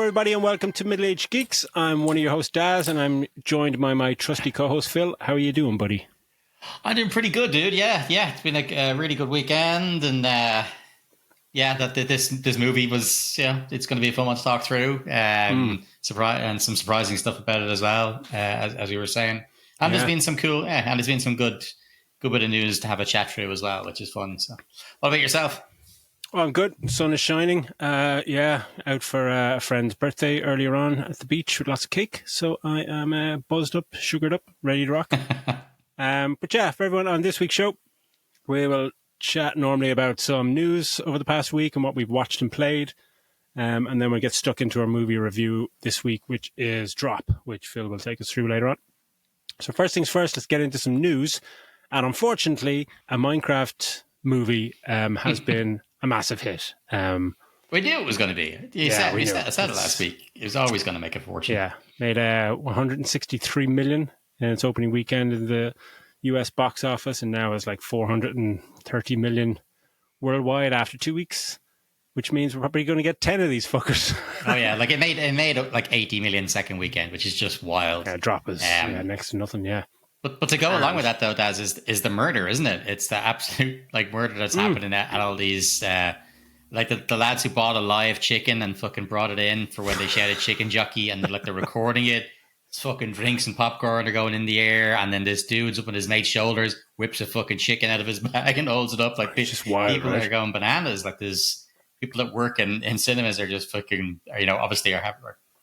everybody, and welcome to Middle Age Geeks. I'm one of your hosts, Daz, and I'm joined by my trusty co-host, Phil. How are you doing, buddy? I'm doing pretty good, dude. Yeah. It's been a really good weekend, and this movie was, it's going to be a fun one to talk through. Surprise and some surprising stuff about it as well, as you were saying. And there's been some cool, and there's been some good bit of news to have a chat through as well, which is fun. So, what about yourself? Oh, I'm good. Sun is shining. Out for a friend's birthday earlier on at the beach with lots of cake. So I am buzzed up, sugared up, ready to rock. But yeah, for everyone on this week's show, we will chat normally about some news over the past week and what we've watched and played. And then we'll get stuck into our movie review this week, which is Drop, which Phil will take us through later on. So first things first, let's get into some news. And unfortunately, a Minecraft movie has been a massive hit. We knew it was going to be. I said it last week. It was always going to make a fortune. Yeah, made 163 million in its opening weekend in the US box office, and now is like 430 million worldwide after 2 weeks, which means we're probably going to get 10 of these fuckers. Oh yeah, like it made like 80 million second weekend, which is just wild. Yeah, Drop is next to nothing. Yeah. But to go along with that, though, Daz, is the murder, isn't it? It's the absolute murder that's happening at all these the lads who bought a live chicken and fucking brought it in for when they shouted chicken jockey, and they're recording it. It's fucking drinks and popcorn are going in the air, and then this dude's up on his mate's shoulders, whips a fucking chicken out of his bag and holds it up. Like, it's just wild, people right? are going bananas. Like, there's people that work in cinemas are just fucking, obviously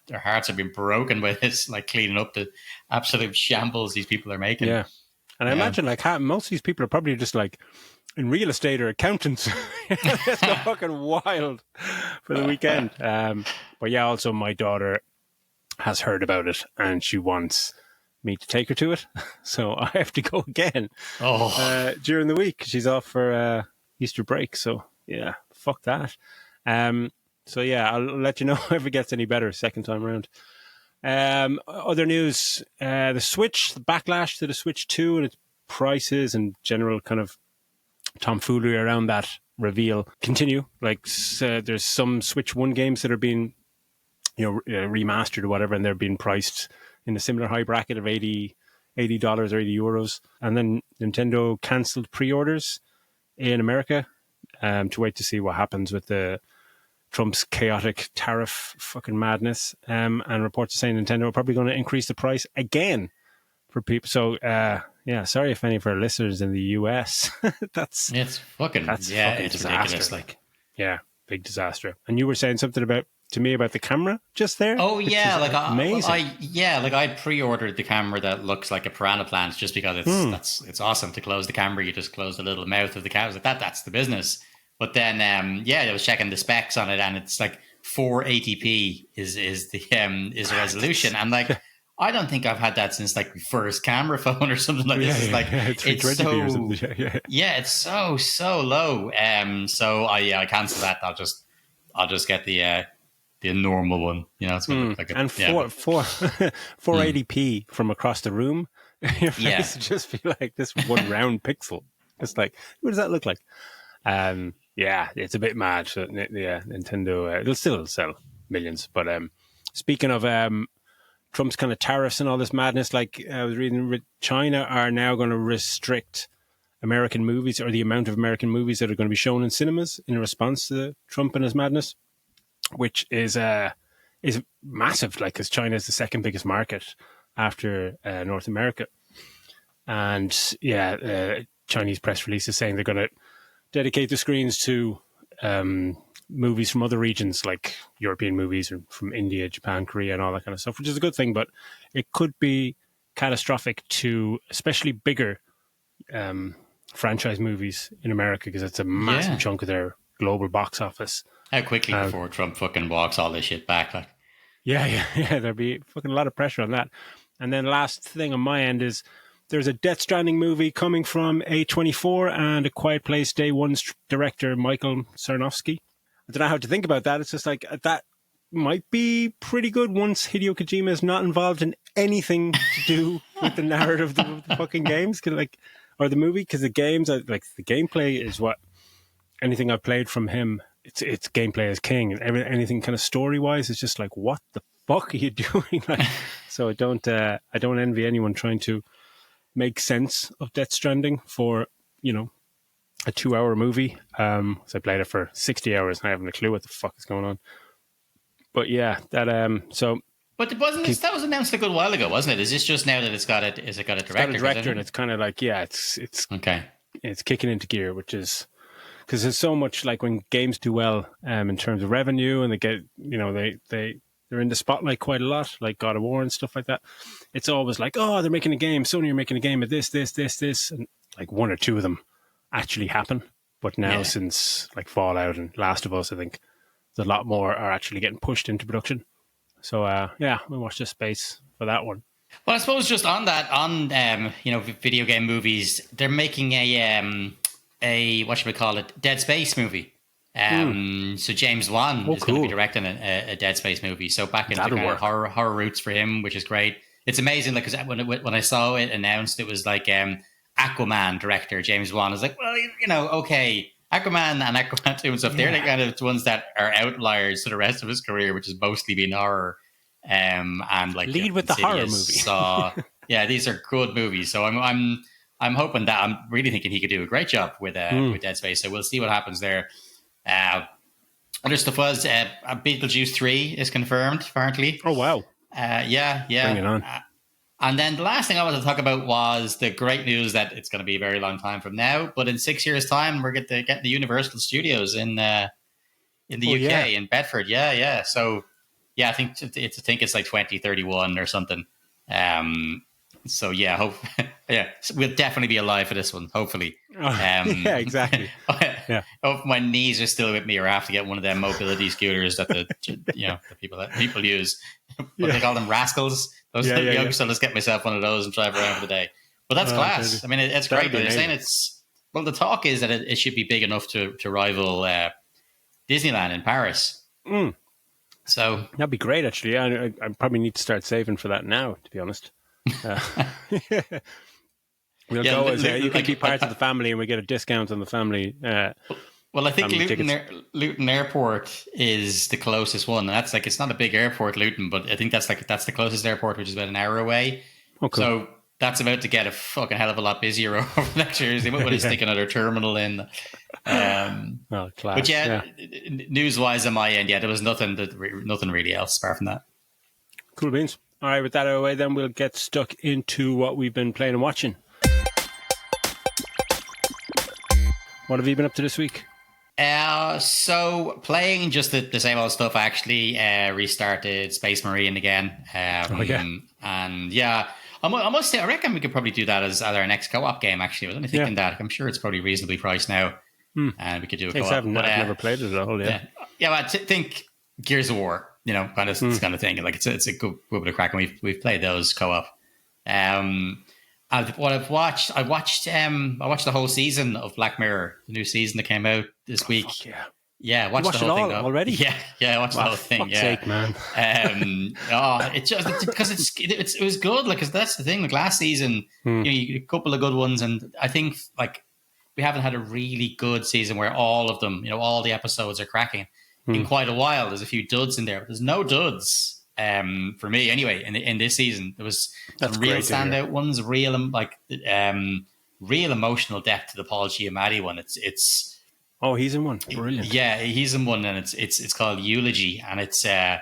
their hearts have been broken by this, cleaning up the absolute shambles these people are making. Yeah. And I imagine most of these people are probably just in real estate or accountants. It's go fucking wild for the weekend. But yeah, also my daughter has heard about it and she wants me to take her to it. So I have to go again during the week. She's off for Easter break. So yeah, fuck that. So yeah, I'll let you know if it gets any better second time around. Other news, the Switch, the backlash to the Switch 2 and its prices and general kind of tomfoolery around that reveal continue. There's some Switch 1 games that are being, remastered or whatever, and they're being priced in a similar high bracket of $80 or €80. And then Nintendo cancelled pre-orders in America to wait to see what happens with Trump's chaotic tariff fucking madness, and reports are saying Nintendo are probably going to increase the price again for people. So, sorry if any of our listeners in the US. It's fucking ridiculous. Big disaster. And you were saying something to me about the camera just there. Oh yeah, amazing. I pre-ordered the camera that looks like a piranha plant just because it's awesome to close the camera. You just close the little mouth of the camera. That's the business. But then, I was checking the specs on it, and it's 480p is the resolution. I'm like, I don't think I've had that since my first camera phone or something like this. It's so low. So I cancel that. I'll just get the normal one. It's and 480p from across the room. Your face would just be like this one round pixel. It's what does that look like? Yeah, it's a bit mad. So, Nintendo, it'll still sell millions. But speaking of Trump's kind of tariffs and all this madness, I was reading, China are now going to restrict American movies, or the amount of American movies that are going to be shown in cinemas in response to Trump and his madness, which is massive. Because China is the second biggest market after North America, and Chinese press release is saying they're going to dedicate the screens to movies from other regions, like European movies, or from India, Japan, Korea, and all that kind of stuff, which is a good thing, but it could be catastrophic to especially bigger franchise movies in America, because it's a massive chunk of their global box office. How quickly before Trump fucking walks all this shit back? There'd be fucking a lot of pressure on that. And then last thing on my end is, there's a Death Stranding movie coming from A24 and A Quiet Place Day One's director, Michael Sarnowski. I don't know how to think about that. It's just that might be pretty good once Hideo Kojima is not involved in anything to do with the narrative of the fucking games, or the movie, because the games, the gameplay is what anything I've played from him it's gameplay is king, and anything kind of story wise, it's just like, what the fuck are you doing? Like, so I don't envy anyone trying to make sense of Death Stranding for, you know, a 2-hour movie. So I played it for 60 hours and I haven't a clue what the fuck is going on. But yeah, that so. But that was announced a good while ago, wasn't it? Is this just now that it's got a director? It's got a director, and it's kind of like, yeah, it's okay. It's kicking into gear, which is because there's so much, like, when games do well in terms of revenue, and they get, you know, they're in the spotlight quite a lot, like God of War and stuff like that. It's always like, oh, they're making a game. Sony are making a game of this, and like one or two of them actually happen. But now, since like Fallout and Last of Us, I think there's a lot more are actually getting pushed into production. So yeah, we watch this space for that one. Well, I suppose just on that, you know, video game movies, they're making a what should we call it, Dead Space movie. So James Wan is going to be directing a Dead Space movie. So back into kind of horror roots for him, which is great. It's amazing, like, because when I saw it announced, it was like Aquaman director James Wan. I was like, well, you know, okay, Aquaman and Aquaman 2 and stuff. They're the kind of ones that are outliers to the rest of his career, which has mostly been horror. And like lead with the horror movie. So yeah, these are good movies. So I'm hoping that, I'm really thinking he could do a great job with Dead Space. So we'll see what happens there. Other stuff was Beetlejuice 3 is confirmed apparently. Oh wow! Yeah. Bring it on. And then the last thing I wanted to talk about was the great news that it's going to be a very long time from now, but in 6 years' time, we're getting the Universal Studios in the UK in Bedford. Yeah. So yeah, I think it's like 2031 or something. So yeah, we'll definitely be alive for this one. Hopefully. Yeah, exactly. Yeah. Hope my knees are still with me, or I have to get one of them mobility scooters that the people use. What they call them, rascals. Those youngsters. I'll just get myself one of those and drive around for the day. But that's class. I mean, it's great. But they're saying the talk is that it should be big enough to rival Disneyland in Paris. So that'd be great, actually. Yeah, I probably need to start saving for that now, to be honest. We'll go as you can be part of the family, and we get a discount on the family. Well, I think Luton Airport is the closest one. That's like, it's not a big airport, Luton, but I think that's the closest airport, which is about an hour away. Oh, cool. So that's about to get a fucking hell of a lot busier over the next year. They might want to stick another terminal in. Class. But yeah. News-wise on my end, there was nothing really else apart from that. Cool beans. All right, with that out of the way, then we'll get stuck into what we've been playing and watching. What have you been up to this week? So playing just the same old stuff. I actually restarted Space Marine again. And yeah, I must say, I reckon we could probably do that as our next co-op game. Actually, I was only thinking that. I'm sure it's probably reasonably priced now, and we could do a co-op. I've never played it at all. Yeah. But I think Gears of War, you know, kind of this kind of thing. Like it's a good bit of crack, and we've played those co-op. What I've watched, I watched the whole season of Black Mirror, the new season that came out this week. Fuck yeah. Yeah, watched the whole thing already. Yeah, I watched the whole thing. Yeah, sake, man. It's just because it was good. Like, 'cause that's the thing. Like last season, you a couple of good ones, and I think like we haven't had a really good season where all of them, all the episodes are cracking in quite a while. There's a few duds in there, but there's no duds. For me anyway, in this season there was some real standout ones, real emotional depth to the Paul Giamatti one. It's he's in one. Brilliant. Yeah, he's in one, and it's called Eulogy, and it's man,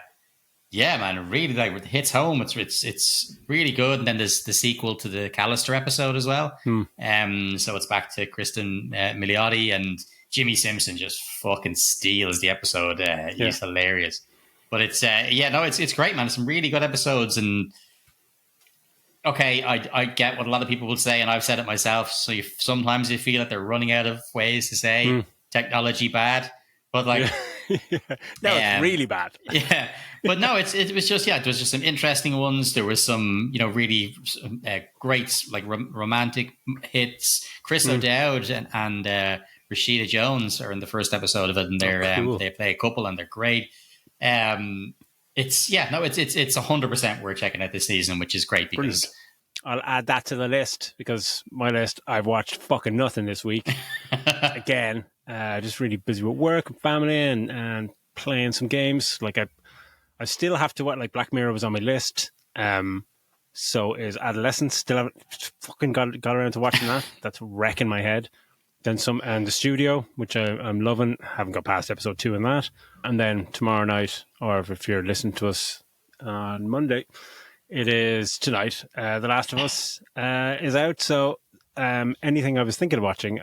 really, like, it hits home. It's really good. And then there's the sequel to the Callister episode as well. So it's back to Kristen Milioti, and Jimmy Simpson just fucking steals the episode. He's hilarious. But it's it's great, man. Some really good episodes, and okay, I get what a lot of people will say, and I've said it myself. So sometimes you feel like they're running out of ways to say technology bad, but like, it's really bad. Yeah, but no, it was just there was just some interesting ones. There was some really great like romantic hits. Chris O'Dowd and Rashida Jones are in the first episode of it, and they play a couple, and they're great. It's 100% worth checking out this season, which is great because brilliant. I'll add that to the list, because my list, I've watched fucking nothing this week. Again, Just really busy with work and family and playing some games. Like I still have to watch. Like Black Mirror was on my list. So is Adolescence. Still haven't fucking got around to watching that. That's wrecking my head. Then and The Studio, which I'm loving. Haven't got past episode 2 in that. And then tomorrow night, or if you're listening to us on Monday, it is tonight. The Last of Us is out. So anything I was thinking of watching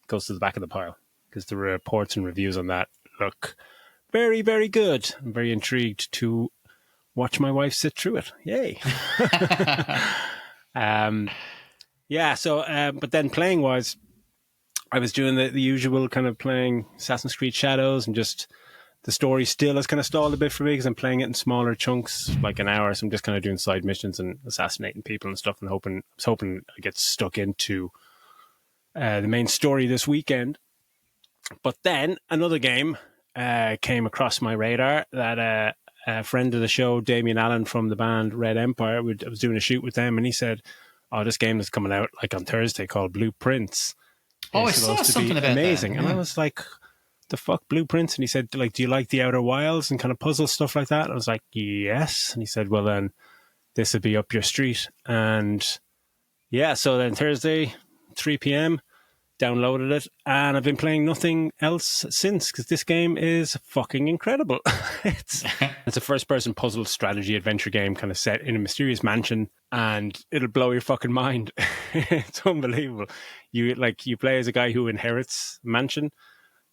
goes to the back of the pile, because the reports and reviews on that look very, very good. I'm very intrigued to watch my wife sit through it. Yay. Yeah, so, but then playing wise, I was doing the usual kind of playing Assassin's Creed Shadows, and just the story still has kind of stalled a bit for me because I'm playing it in smaller chunks, like an hour. So I'm just kind of doing side missions and assassinating people and stuff, and I was hoping I get stuck into the main story this weekend. But then another game came across my radar that a friend of the show, Damien Allen from the band Red Empire, I was doing a shoot with them, and he said, "Oh, this game is coming out like on Thursday called Blueprints. I saw something about amazing." that. And I was like, "The fuck, Blueprints?" And he said, "Like, do you like the Outer Wilds and kind of puzzle stuff like that?" And I was like, "Yes." And he said, "Well, then this would be up your street." And yeah, so then Thursday, 3 p.m. downloaded it, and I've been playing nothing else since, because this game is fucking incredible. It's a first-person puzzle strategy adventure game, kind of set in a mysterious mansion, and it'll blow your fucking mind. It's unbelievable. You play as a guy who inherits a mansion.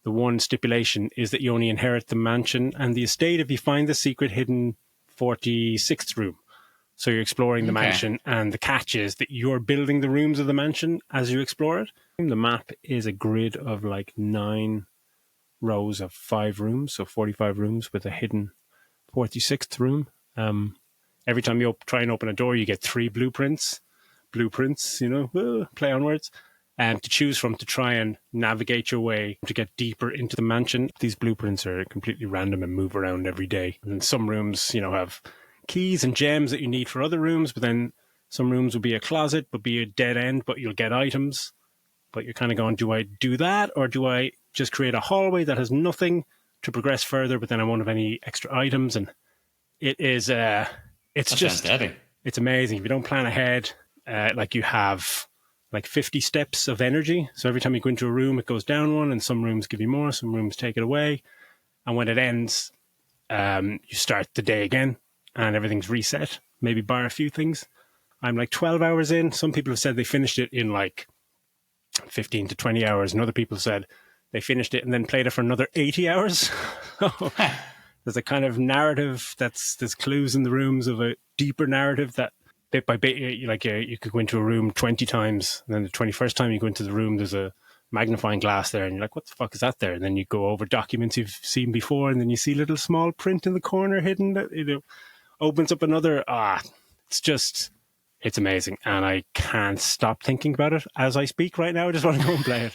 The one stipulation is that you only inherit the mansion and the estate if you find the secret hidden 46th room. So you're exploring the mansion, and the catch is that you're building the rooms of the mansion as you explore it. The map is a grid of like 9 rows of 5 rooms, so 45 rooms with a hidden 46th room. Every time you try and open a door, you get 3 blueprints, play on words, to choose from to try and navigate your way to get deeper into the mansion. These blueprints are completely random and move around every day. And some rooms, have keys and gems that you need for other rooms, but then some rooms will be a closet, but be a dead end, but you'll get items. But you're kind of going, do I do that, or do I just create a hallway that has nothing to progress further, but then I won't have any extra items? And it is, it's amazing. If you don't plan ahead, you have like 50 steps of energy. So every time you go into a room, it goes down one, and some rooms give you more, some rooms take it away. And when it ends, you start the day again, and everything's reset, maybe bar a few things. I'm like 12 hours in. Some people have said they finished it in like 15 to 20 hours, and other people said they finished it and then played it for another 80 hours. There's a kind of narrative there's clues in the rooms of a deeper narrative that bit by bit, you could go into a room 20 times, and then the 21st time you go into the room, there's a magnifying glass there, and you're like, what the fuck is that there? And then you go over documents you've seen before, and then you see a little small print in the corner hidden that opens up another. It's amazing, and I can't stop thinking about it as I speak right now. I just want to go and play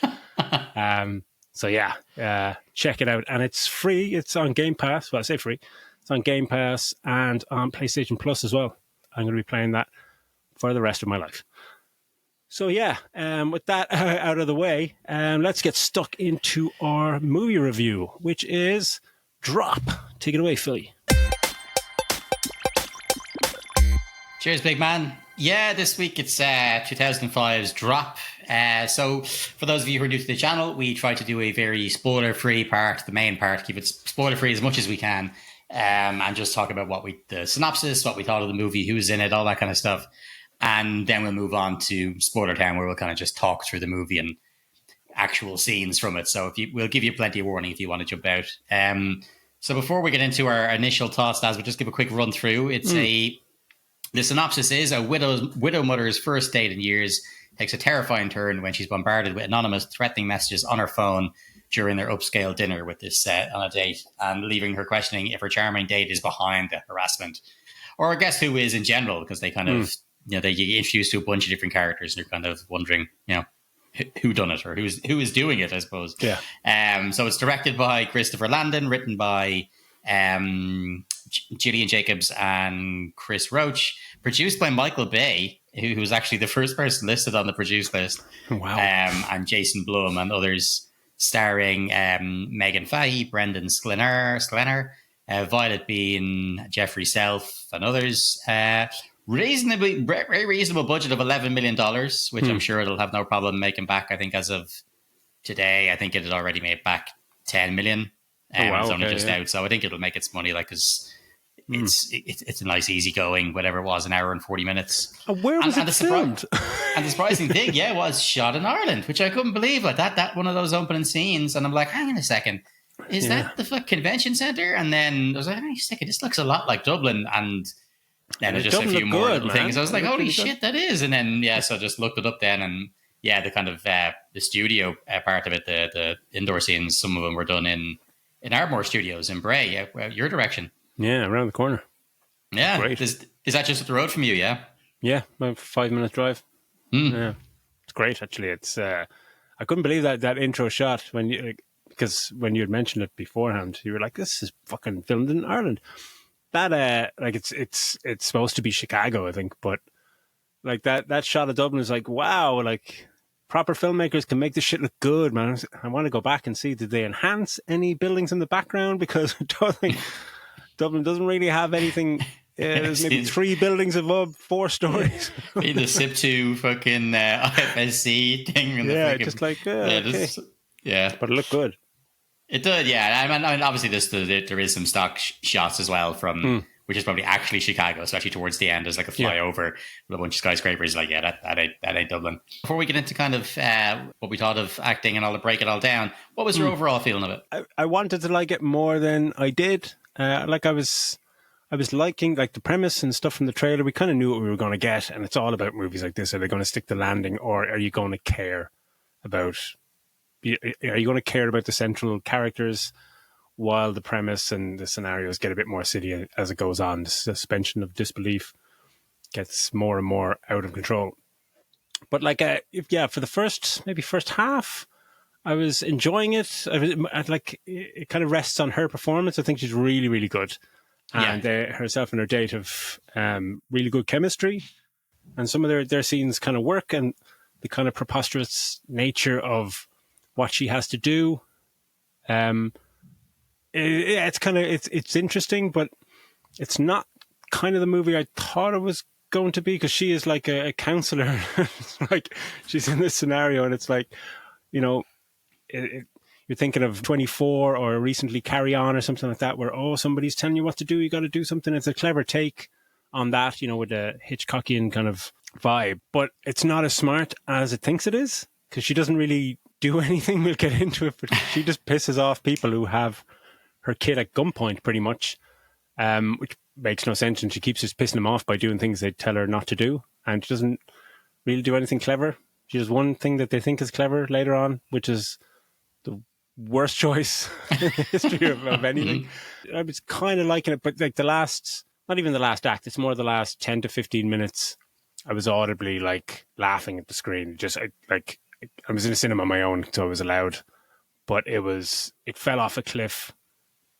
it. So yeah, check it out, and it's free. It's on Game Pass. Well, I say free. It's on Game Pass and on PlayStation Plus as well. I'm going to be playing that for the rest of my life. So yeah, with that out of the way, let's get stuck into our movie review, which is Drop. Take it away, Philly. Cheers, big man. Yeah, this week it's 2005's Drop. So for those of you who are new to the channel, we try to do a very spoiler-free part, the main part, keep it spoiler-free as much as we can, and just talk about the synopsis, what we thought of the movie, who's in it, all that kind of stuff. And then we'll move on to Spoiler Town, where we'll kind of just talk through the movie and actual scenes from it. So we'll give you plenty of warning if you want to jump out. So before we get into our initial thoughts, we'll just give a quick run through. The synopsis is a widow mother's first date in years takes a terrifying turn when she's bombarded with anonymous threatening messages on her phone during their upscale dinner with this on a date, and leaving her questioning if her charming date is behind the harassment, or I guess who is in general, because they kind of, they get introduced to a bunch of different characters, and you're kind of wondering, who done it, or who is doing it, I suppose. Yeah. So it's directed by Christopher Landon, written by Gillian Jacobs and Chris Roach, produced by Michael Bay, who was actually the first person listed on the produce list. Wow. And Jason Blum and others. starring Megan Fahey, Brendan Sklenar, Violet Bean, Jeffrey Self, and others. Very reasonable budget of $11 million, which I'm sure it'll have no problem making back. I think as of today, I think it had already made back 10 million. It's only just out, so I think it'll make its money. Like, cause it's a nice, easygoing, whatever it was, an hour and 40 minutes. Where was it filmed? And the surprising thing, it was shot in Ireland, which I couldn't believe. Like that one of those opening scenes, and I'm like, hang on a second, is that the convention centre? And then I was like, hang on a second, this looks a lot like Dublin, and then there's just a few more little things. I was like, holy shit, that is. And then so I just looked it up then, and the kind of the studio part of it, the indoor scenes, some of them were done in Ardmore Studios in Bray, your direction. Yeah, around the corner. Yeah. Great. Is that just up the road from you, yeah? Yeah, about a 5-minute drive. Yeah. It's great, actually. It's I couldn't believe that intro shot because when you had mentioned it beforehand, you were like, this is fucking filmed in Ireland. That it's supposed to be Chicago, I think, but like that shot of Dublin is like, wow, like proper filmmakers can make this shit look good, man. I want to go back and see, did they enhance any buildings in the background? Because I don't think Dublin doesn't really have anything. There's maybe 3 buildings above 4 stories. In the SIP2 fucking IFSC thing. And just like, okay. But it looked good. It did, yeah. I mean obviously there is some stock shots as well from, which is probably actually Chicago, especially towards the end. There's like a flyover with a bunch of skyscrapers. Like, that ain't Dublin. Before we get into kind of what we thought of acting and all to break it all down, what was your overall feeling of it? I wanted to like it more than I did. I was liking like the premise and stuff from the trailer. We kind of knew what we were going to get, and it's all about movies like this. Are they going to stick the landing, or are you going to care about? Are you going to care about the central characters while the premise and the scenarios get a bit more silly as it goes on? The suspension of disbelief gets more and more out of control. But like, for the first half, I was enjoying it. It kind of rests on her performance. I think she's really, really good. And herself and her date have really good chemistry. And some of their scenes kind of work, and the kind of preposterous nature of what she has to do. It's interesting, but it's not kind of the movie I thought it was going to be, because she is like a counselor. It's like she's in this scenario, and it's like, you're thinking of 24 or recently Carry On or something like that, where somebody's telling you what to do, you got to do something. It's a clever take on that, with a Hitchcockian kind of vibe, but it's not as smart as it thinks it is, because she doesn't really do anything. We'll get into it, but she just pisses off people who have her kid at gunpoint, pretty much, which makes no sense. And she keeps just pissing them off by doing things they tell her not to do, and she doesn't really do anything clever. She does one thing that they think is clever later on, which is the worst choice in the history of anything. I was kind of liking it, but like not even the last act, it's more the last 10 to 15 minutes, I was audibly like laughing at the screen. I was in a cinema on my own, so I was allowed, but it fell off a cliff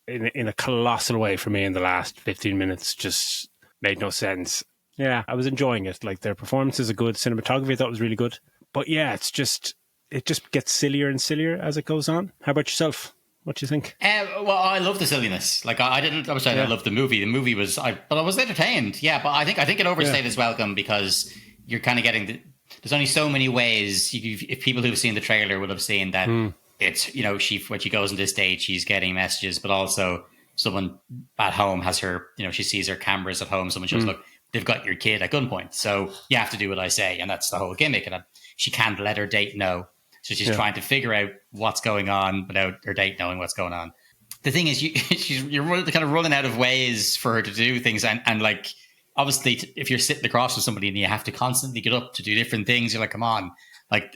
in a colossal way for me in the last 15 minutes. Just made no sense. Yeah, I was enjoying it. Like, their performances are good. Cinematography I thought was really good. But yeah, it just gets sillier and sillier as it goes on. How about yourself? What do you think? Well, I love the silliness. Like, I love the movie. The movie but I was entertained. Yeah, but I think it overstayed its welcome, because you're kind of getting there's only so many ways. If people who've seen the trailer would have seen that it's, when she goes on this date, she's getting messages, but also someone at home has her, she sees her cameras at home. Someone shows, look, they've got your kid at gunpoint, so you have to do what I say. And that's the whole gimmick. And she can't let her date know. So she's trying to figure out what's going on without her date knowing what's going on. The thing is, you're kind of running out of ways for her to do things. And like, obviously, if you're sitting across with somebody and you have to constantly get up to do different things, you're like, come on. Like,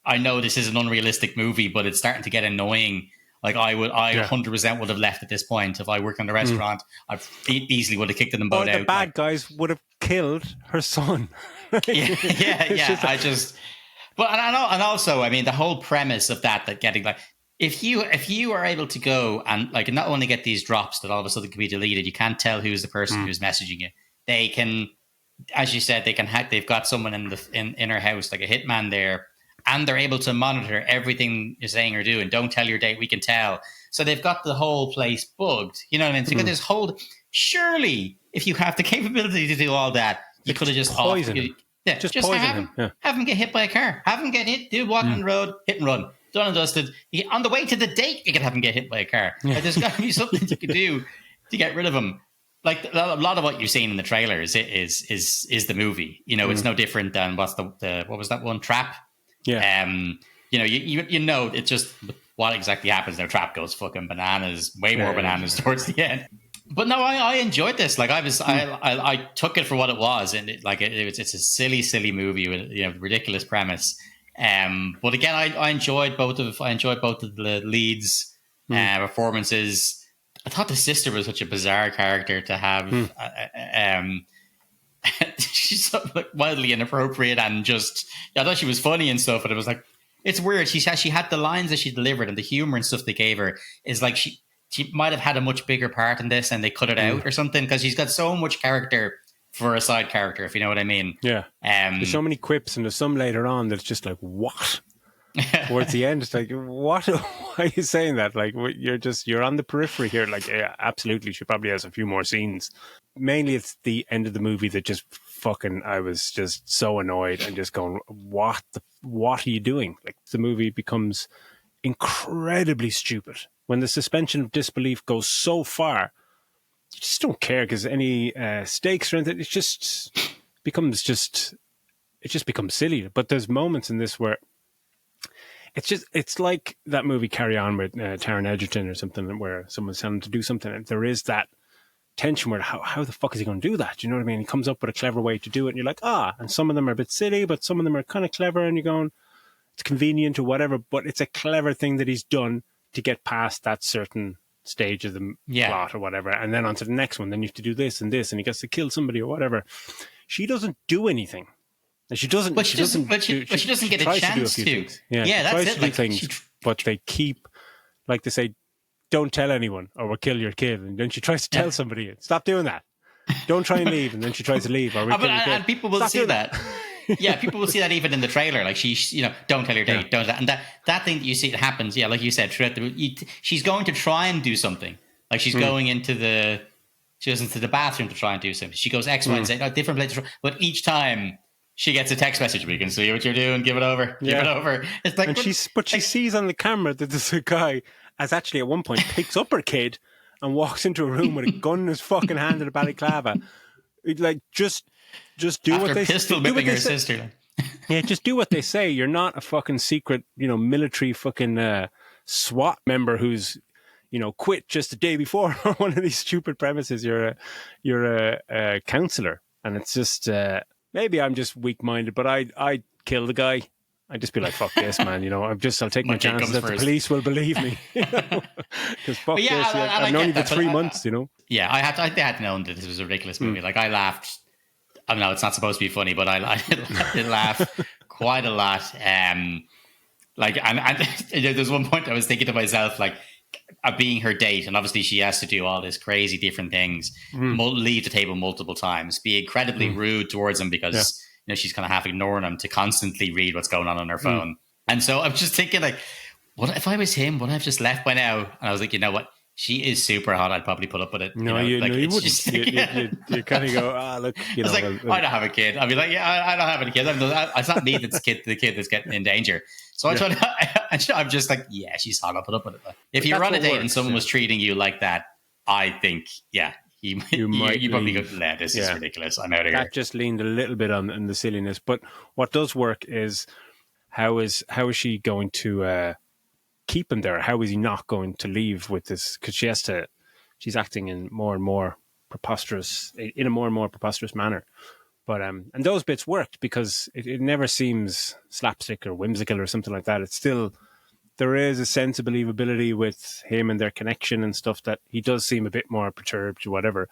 I know this is an unrealistic movie, but it's starting to get annoying. Like, I 100% would have left at this point. If I worked in the restaurant, I easily would have kicked them both out. The bad guys would have killed her son. But and also, I mean, the whole premise of that getting like, if you are able to go and like not only get these drops that all of a sudden can be deleted, you can't tell who's the person who's messaging you. They can, as you said, they can hack. They've got someone in her house, like a hitman there, and they're able to monitor everything you're saying or doing. Don't tell your date, we can tell. So they've got the whole place bugged. You know what I mean? So you got this whole. Surely, if you have the capability to do all that, you could have just poison him. Yeah, just poison him. Have him get hit by a car. Have him get hit. Do walk on the road, hit and run. Done and dusted. On the way to the date, you could have him get hit by a car. Like, there's got to be something you could do to get rid of him. Like a lot of what you've seen in the trailers is the movie. You know, it's no different than what's the what was that one? Trap. Yeah. You know, you know, it's just what exactly happens. Their Trap goes fucking bananas, way more bananas towards the end. But no, I enjoyed this. Like I took it for what it was, and it's a silly movie with, you know, ridiculous premise. But again, I enjoyed both of the leads' performances. I thought the sister was such a bizarre character to have. She's so, like, wildly inappropriate, and just I thought she was funny and stuff, but it was like, it's weird. She had the lines that she delivered and the humor and stuff they gave her is like she might have had a much bigger part in this and they cut it out or something, because she's got so much character for a side character, if you know what I mean. Yeah. There's so many quips, and there's some later on that's just like, what? Towards the end, it's like, what? Why are you saying that? Like, you're on the periphery here. Like, yeah, absolutely, she probably has a few more scenes. Mainly, it's the end of the movie that just fucking, I was just so annoyed and just going, what are you doing? Like, the movie becomes incredibly stupid when the suspension of disbelief goes so far. You just don't care because any stakes or anything. It just becomes silly. But there's moments in this where it's like that movie Carry On with Taron Egerton or something, where someone's telling him to do something, and there is that tension where how the fuck is he going to do that? Do you know what I mean? He comes up with a clever way to do it, and you're like, and some of them are a bit silly, but some of them are kind of clever, and you're going, it's convenient or whatever, but it's a clever thing that he's done to get past that certain stage of the plot or whatever, and then on to the next one. Then you have to do this and this, and he gets to kill somebody or whatever. She doesn't do anything. She doesn't. But she doesn't get a chance to. Yeah, that's it. Like, things, but they keep, like they say, don't tell anyone or we'll kill your kid. And then she tries to tell somebody, stop doing that. Don't try and leave. And then she tries to leave. Or we'll kill your kid. And people will see that. Yeah, people will see that even in the trailer. Like, don't tell your date, don't that. And that thing that you see, it happens. Yeah, like you said, throughout she's going to try and do something. Like, she's going she goes into the bathroom to try and do something. She goes X, Y, and Z, different places. But each time she gets a text message, we can see what you're doing, give it over, give it over. It's like, she sees on the camera that there's a guy as actually at one point picks up her kid and walks into a room with a gun in his fucking hand and a balaclava. Like, just do what they say. Pistol whipping her sister. Yeah, just do what they say. You're not a fucking secret, military fucking SWAT member who's, quit just the day before one of these stupid premises. You're a counselor, and it's just maybe I'm just weak-minded, but I'd kill the guy. I'd just be like, fuck this, man. I'll take my chances that the police will believe me. Because fuck this. I've known you for 3 months. Yeah, I had known that this was a ridiculous movie. Like, I laughed. I know it's not supposed to be funny, but I did laugh quite a lot. And there's one point I was thinking to myself, like, being her date, and obviously she has to do all this crazy different things, leave the table multiple times, be incredibly rude towards him because she's kind of half ignoring him to constantly read what's going on her phone. And so I'm just thinking, like, what if I was him? Would I have just left by now? And I was like, you know what? She is super hot. I'd probably put up with it. You wouldn't. Just, you kind of go, look. I was like, I don't have a kid. I'd be like, I don't have any kids. It's not me that's the kid that's getting in danger. So I'm just like, yeah, she's hot. I'll put up with it. If you're on a date and someone was treating you like that, I think, you probably go, this is ridiculous. I'm out of here. That just leaned a little bit on the silliness. But what does work is how is she going to keep him there? How is he not going to leave with this? Because she's acting in a more and more preposterous manner. But and those bits worked because it never seems slapstick or whimsical or something like that. It's still, there is a sense of believability with him and their connection and stuff, that he does seem a bit more perturbed or whatever.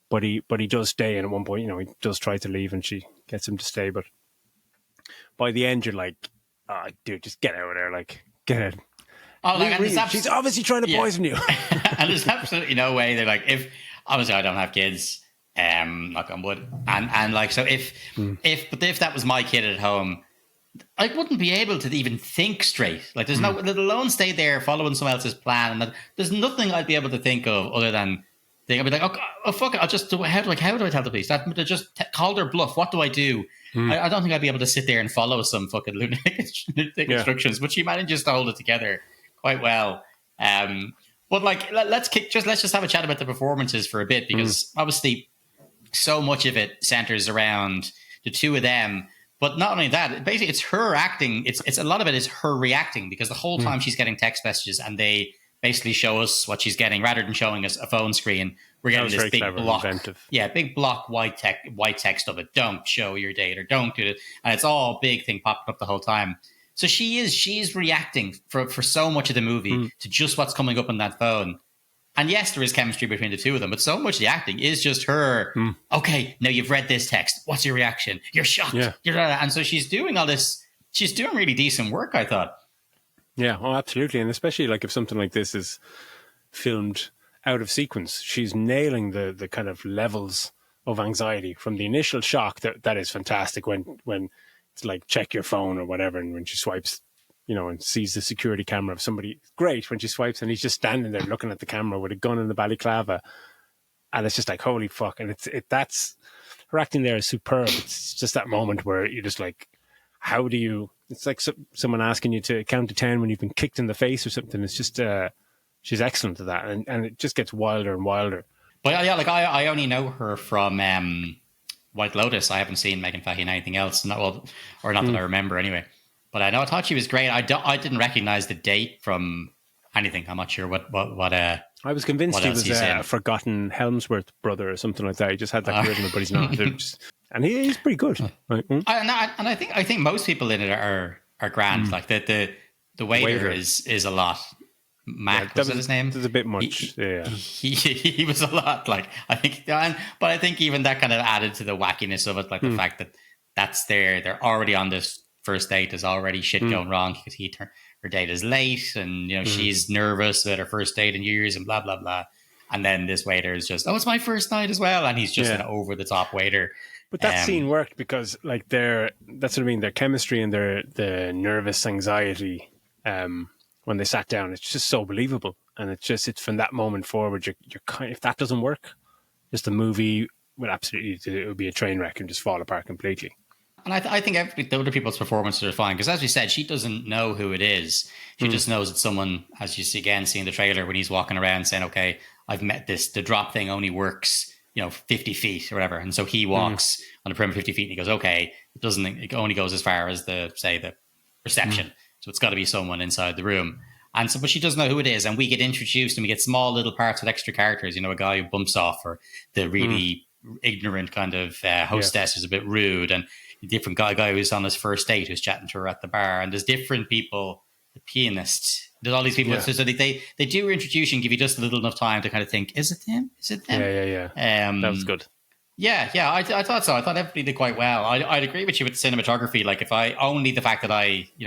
But he does stay, and at one point, he does try to leave and she gets him to stay. But by the end, you're like, dude, just get out of there. Like, get out. Oh, she's obviously trying to poison you. And there's absolutely no way. They're like, if obviously I don't have kids, knock on wood, and like, so if that was my kid at home, I wouldn't be able to even think straight. Like, there's no, let alone stay there following someone else's plan. And there's nothing I'd be able to think of other than I'd be like, oh fuck it, I'll just do it. How do I tell the police? They just call their bluff. What do I do? I don't think I'd be able to sit there and follow some fucking lunatic instructions, but she manages to hold it together quite well. But like, let's just have a chat about the performances for a bit, because obviously so much of it centers around the two of them. But not only that, basically it's her acting. It's a lot of it is her reacting, because the whole time she's getting text messages and they basically show us what she's getting rather than showing us a phone screen. We're getting this big block, big block white text of it. Don't show your date, or don't do it, and it's all big thing popping up the whole time. So she's reacting for so much of the movie to just what's coming up on that phone. And yes, there is chemistry between the two of them, but so much of the acting is just her. Okay, now you've read this text. What's your reaction? You're shocked. Yeah. And so she's doing all this. She's doing really decent work, I thought. Yeah, oh, absolutely. And especially like if something like this is filmed out of sequence, she's nailing the kind of levels of anxiety from the initial shock. That is fantastic when it's like check your phone or whatever, and when she swipes, and sees the security camera of somebody. Great when she swipes and he's just standing there looking at the camera with a gun in the balaclava, and it's just like, holy fuck. And that's her acting there is superb. It's just that moment where you're just like, how do you? It's like someone asking you to count to 10 when you've been kicked in the face or something. It's just she's excellent at that, and it just gets wilder and wilder. But yeah, like I only know her from White Lotus. I haven't seen Megan Fahey in anything else, not that I remember anyway. But I thought she was great. I didn't recognize the date from anything. I'm not sure what. I was convinced he was a forgotten Helmsworth brother or something like that. He just had that charisma, but he's not. And he's pretty good. Right? And I think most people in it are grand. Like the waiter is a lot. Mac, was his name? There's a bit much. He was a lot. Like I think, but I think even that kind of added to the wackiness of it. Like the fact that that's they're already on this first date. There's already shit going wrong because her date is late, and she's nervous at her first date in years, and blah blah blah. And then this waiter is just, it's my first night as well, and he's just an over the top waiter. But that scene worked because, like, that's what I mean. Their chemistry and the nervous anxiety when they sat down, it's just so believable. And it's from that moment forward, you're kind. If that doesn't work, just the movie would it would be a train wreck and just fall apart completely. And I think the other people's performances are fine because, as we said, she doesn't know who it is. She just knows it's someone. As you see again, seeing the trailer when he's walking around saying, "Okay, I've met this. The drop thing only works." 50 feet or whatever. And so he walks on the perimeter 50 feet and he goes, okay, it only goes as far as the reception. So it's got to be someone inside the room. And so, but she doesn't know who it is. And we get introduced and we get small little parts with extra characters, a guy who bumps off, or the really ignorant kind of hostess who's a bit rude, and a different guy who's on his first date who's chatting to her at the bar. And there's different people, the pianist. There's all these people. Yeah. So they do introduce you and give you just a little enough time to kind of think, is it them? Is it them? Yeah. That was good. Yeah. I thought so. I thought everybody did quite well. I'd agree with you with the cinematography. Like if only the fact that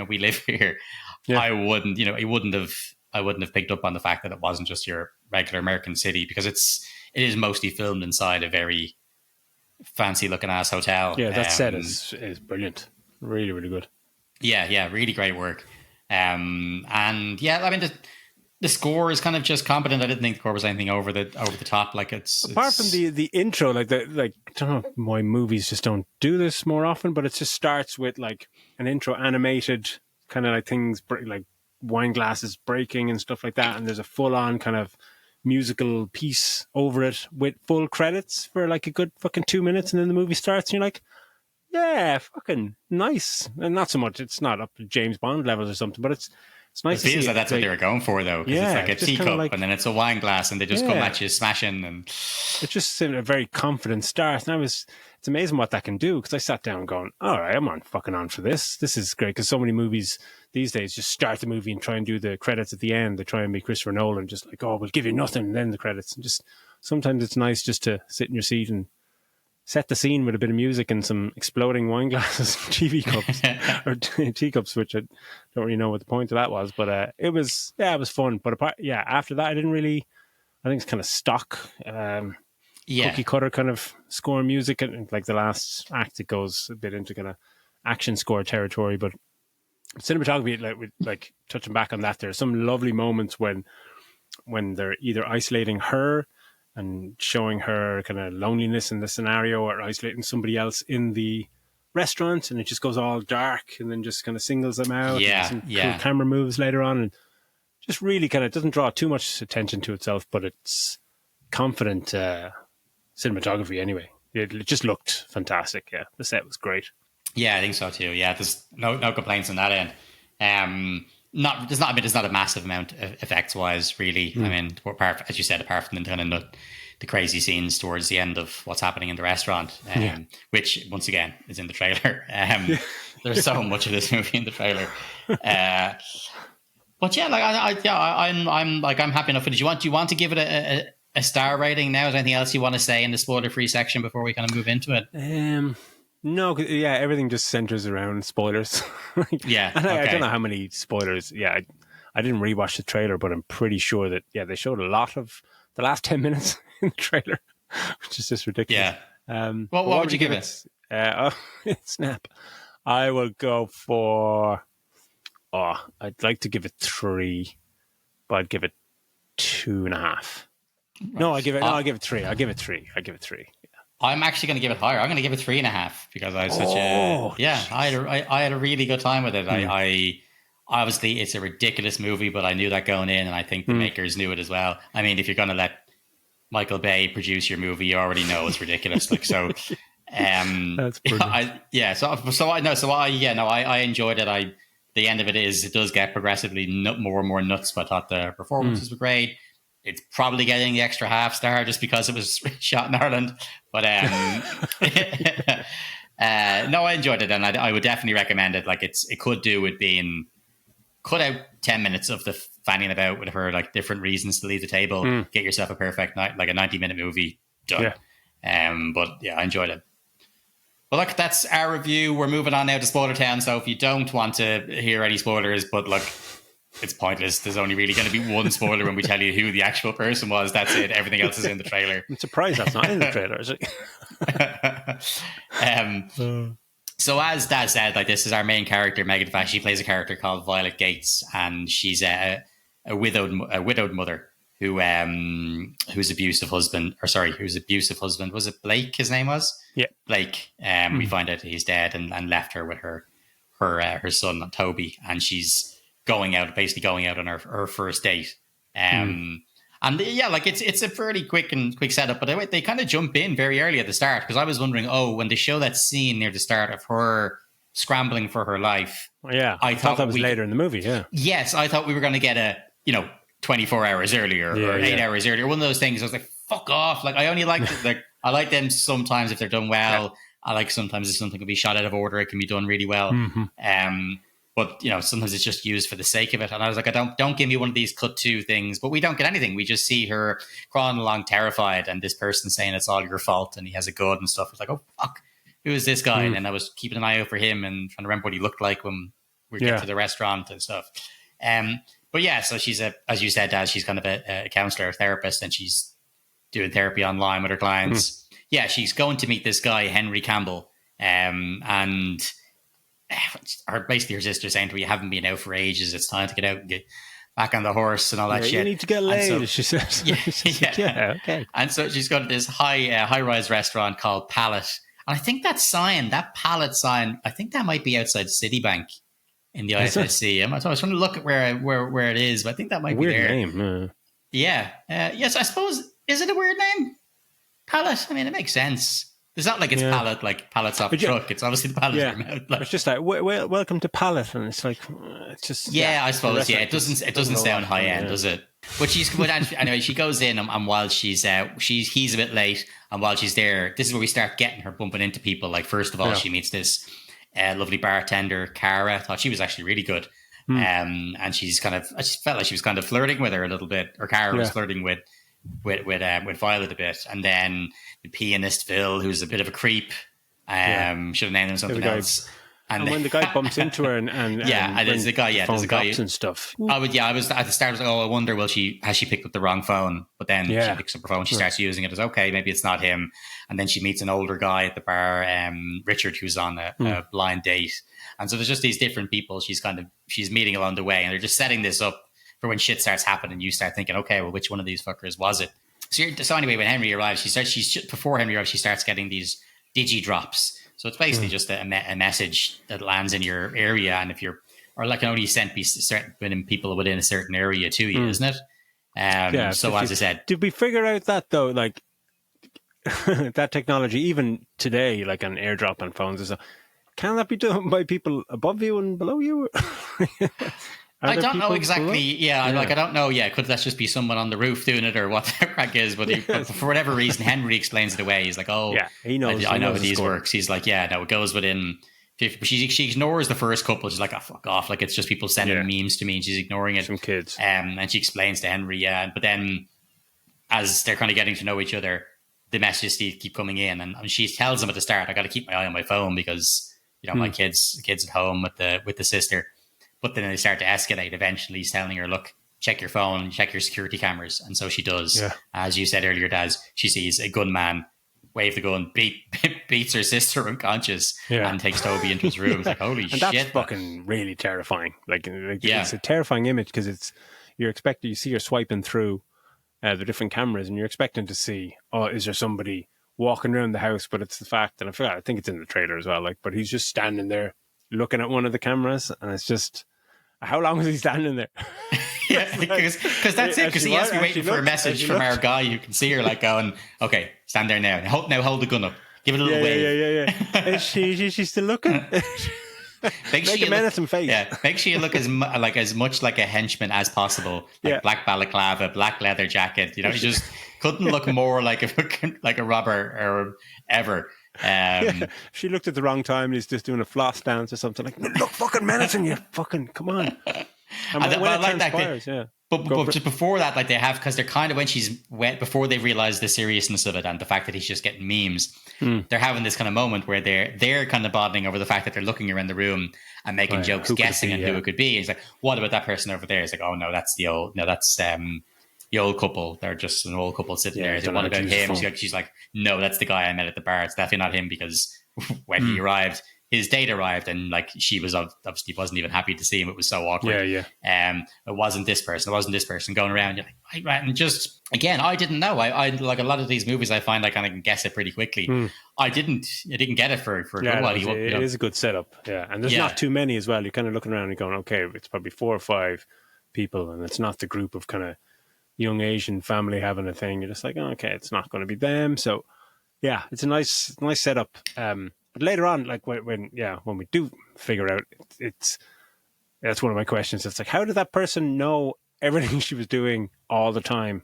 we live here, I wouldn't, I wouldn't have picked up on the fact that it wasn't just your regular American city, because it is mostly filmed inside a very fancy looking ass hotel. Yeah, that set is brilliant. Really, really good. Yeah. Really great work. And yeah, I mean the score is kind of just competent. I didn't think the score was anything over the top. Like apart from the intro, like I don't know why movies just don't do this more often, but it just starts with like an intro animated kind of like things like wine glasses breaking and stuff like that, and there's a full on kind of musical piece over it with full credits for like a good fucking 2 minutes, and then the movie starts and you're like, yeah, fucking nice. And not so much, it's not up to James Bond levels or something, but it's nice. It feels like that's what they were going for, though, because it's like a teacup and then it's a wine glass and they just come at you smashing. And it's just a very confident start. And it's amazing what that can do, because I sat down going, all right, I'm fucking on for this. This is great, because so many movies these days just start the movie and try and do the credits at the end. They try and be Christopher Nolan, just like, we'll give you nothing and then the credits. And just sometimes it's nice just to sit in your seat and set the scene with a bit of music and some exploding wine glasses, TV cups or teacups, which I don't really know what the point of that was, but it was fun. But after that, I think it's kind of stock, cookie cutter kind of score music, and like the last act, it goes a bit into kind of action score territory. But cinematography, like touching back on that, there are some lovely moments when they're either isolating her and showing her kind of loneliness in the scenario, or isolating somebody else in the restaurant, and it just goes all dark, and then just kind of singles them out. Yeah, and some cool camera moves later on, and just really kind of doesn't draw too much attention to itself, but it's confident cinematography anyway. It just looked fantastic. Yeah, the set was great. Yeah, I think so too. Yeah, there's no complaints on that end. There's not a massive amount effects wise, really. I mean, as you said, apart from the kind of the crazy scenes towards the end of what's happening in the restaurant, which once again is in the trailer. There's so much of this movie in the trailer. But yeah, like I'm happy enough. Do you want to give it a star rating now? Is there anything else you want to say in the spoiler free section before we kind of move into it? No, everything just centers around spoilers. Yeah, I don't know how many spoilers. Yeah, I didn't rewatch the trailer, but I'm pretty sure that they showed a lot of the last 10 minutes in the trailer, which is just ridiculous. Yeah. What would you give it? Snap. I will go for. I'd like to give it 3, but I'd give it 2.5. Right. No, I give it 3. I'll give it 3. I'm actually going to give it higher. I'm going to give it 3.5 because I had a really good time with it. I obviously it's a ridiculous movie, but I knew that going in, and I think the makers knew it as well. I mean, if you're going to let Michael Bay produce your movie, you already know it's ridiculous. Like so, that's brilliant. I enjoyed it. The end of it does get progressively more and more nuts, but I thought the performances were great. It's probably getting the extra half star just because it was shot in Ireland. But no, I enjoyed it, and I would definitely recommend it. Like it could do with being cut out 10 minutes of the fanning about with her, like different reasons to leave the table. Get yourself a perfect night, like a 90-minute movie done. Yeah. But yeah, I enjoyed it. Well, look, that's our review. We're moving on now to Spoiler Town. So if you don't want to hear any spoilers, but look, it's pointless. There's only really going to be one spoiler when we tell you who the actual person was. That's it. Everything else is in the trailer. I'm surprised that's not in the trailer, is it? So as Dad said, like this is our main character, Megan Fox. She plays a character called Violet Gates, and she's a widowed mother whose abusive husband. Was it Blake? His name was Blake. We find out he's dead and left her with her son Toby, and she's basically going out on her first date. And like it's a fairly quick setup, but they kind of jump in very early at the start, because I was wondering, when they show that scene near the start of her scrambling for her life. I thought that was later in the movie. Yeah. Yes, I thought we were going to get 24 hours earlier or 8 hours earlier. One of those things. I was like, fuck off. Like I only like I like them sometimes if they're done well. Yeah. I like sometimes if something can be shot out of order, it can be done really well. But sometimes it's just used for the sake of it. And I was like, don't give me one of these cut to things. But we don't get anything. We just see her crawling along terrified, and this person saying it's all your fault, and he has a gun and stuff. It's like, oh fuck, who is this guy? And then I was keeping an eye out for him and trying to remember what he looked like when we get to the restaurant and stuff. But yeah, so she's as you said, Dad, she's kind of a counselor, a therapist, and she's doing therapy online with her clients. Yeah, she's going to meet this guy, Henry Campbell, and basically her sister saying to her, you haven't been out for ages, it's time to get out and get back on the horse and all that shit. You need to get laid, she says. Okay. And so she's got this high-rise restaurant called Palette. And I think that Palette sign, I think that might be outside Citibank in the IFSC. I was trying to look at where it is, but I think that might be there. Weird name. Yeah. Yes, I suppose, is it a weird name? Palette? I mean, it makes sense. It's not like it's pallet, like pallets off a truck. It's obviously the pallets. Yeah, it's just like welcome to Palette, and it's like it's just. Yeah, I suppose. Yeah, it doesn't sound high end, does it? But anyway. She goes in, and while he's a bit late, and while she's there, this is where we start getting her bumping into people. Like first of all, she meets this lovely bartender, Cara. I thought she was actually really good, and I just felt like she was kind of flirting with her a little bit, or Cara was flirting with Violet a bit, and then the pianist Phil, who's a bit of a creep. Should have named him something else. And when the guy bumps into her and there's a guy, there's a guy and stuff. I was at the start. I was like, oh, I wonder, has she picked up the wrong phone? But then she picks up her phone. She starts using it as okay, maybe it's not him. And then she meets an older guy at the bar, Richard, who's on a blind date. And so there's just these different people she's meeting along the way, and they're just setting this up for when shit starts happening. You start thinking, okay, well, which one of these fuckers was it? So anyway, when Henry arrives, before Henry arrives, she starts getting these digi drops. So it's basically just a message that lands in your area, and if you're, or like can only sent be certain people within a certain area to you, isn't it? So as I said, did we figure out that though? Like that technology, even today, like on AirDrop and phones, and stuff, can that be done by people above you and below you? I don't know exactly. Yeah, like I don't know. Yeah, could that just be someone on the roof doing it, or what the crack is? But for whatever reason, Henry explains it away. He's like, "Oh, yeah, he knows. I know how these works." He's like, "Yeah, no, it goes within 50." But she ignores the first couple. She's like, "Oh, fuck off!" Like it's just people sending memes to me, and she's ignoring it. Some kids. And she explains to Henry, but then as they're kind of getting to know each other, the messages keep coming in, and she tells him at the start, "I got to keep my eye on my phone because my kids at home with the sister." But then they start to escalate. Eventually, he's telling her, look, check your phone, check your security cameras. And so she does. Yeah. As you said earlier, Daz, she sees a gunman wave the gun, beats her sister unconscious, and takes Toby into his room. It's like, holy shit. And that's fucking really terrifying. It's a terrifying image because you see her swiping through the different cameras and you're expecting to see, is there somebody walking around the house? But it's the fact, and I think it's in the trailer as well, but he's just standing there looking at one of the cameras, and it's just, how long is he standing there? Because that's it. Because he has to be waiting for a message from our guy who can see her, like going, "Okay, stand there now. Now hold the gun up. Give it a little wave." Yeah. Is she still looking? Make a menacing face. Yeah, make sure you look as much like a henchman as possible. Like black balaclava, black leather jacket. You just couldn't look more like a robber or ever. She looked at the wrong time. He's just doing a floss dance or something. Like, look, fucking menacing you. Fucking come on. But just before that, they have, because they're kind of, when she's wet, before they realize the seriousness of it and the fact that he's just getting memes, they're having this kind of moment where they're kind of bonding over the fact that they're looking around the room and making jokes, guessing who it could be. And he's like, what about that person over there? He's like, oh no, that's the old couple. They're just an old couple sitting there. What about him? She's like, no, that's the guy I met at the bar. It's definitely not him, because when he arrived, his date arrived, and she was obviously wasn't even happy to see him. It was so awkward. It wasn't this person. It wasn't this person going around. You're like, right, and just again, I didn't know. I like a lot of these movies. I find I kind of can guess it pretty quickly. I didn't get it for a good while. It is a good setup. Yeah, and there's not too many as well. You're kind of looking around and going, okay, it's probably 4 or 5 people, and it's not the group of kind of young Asian family having a thing. You're just like, okay, it's not going to be them. So yeah, it's a nice setup. But later on, like when we do figure out, that's one of my questions. It's like, how did that person know everything she was doing all the time?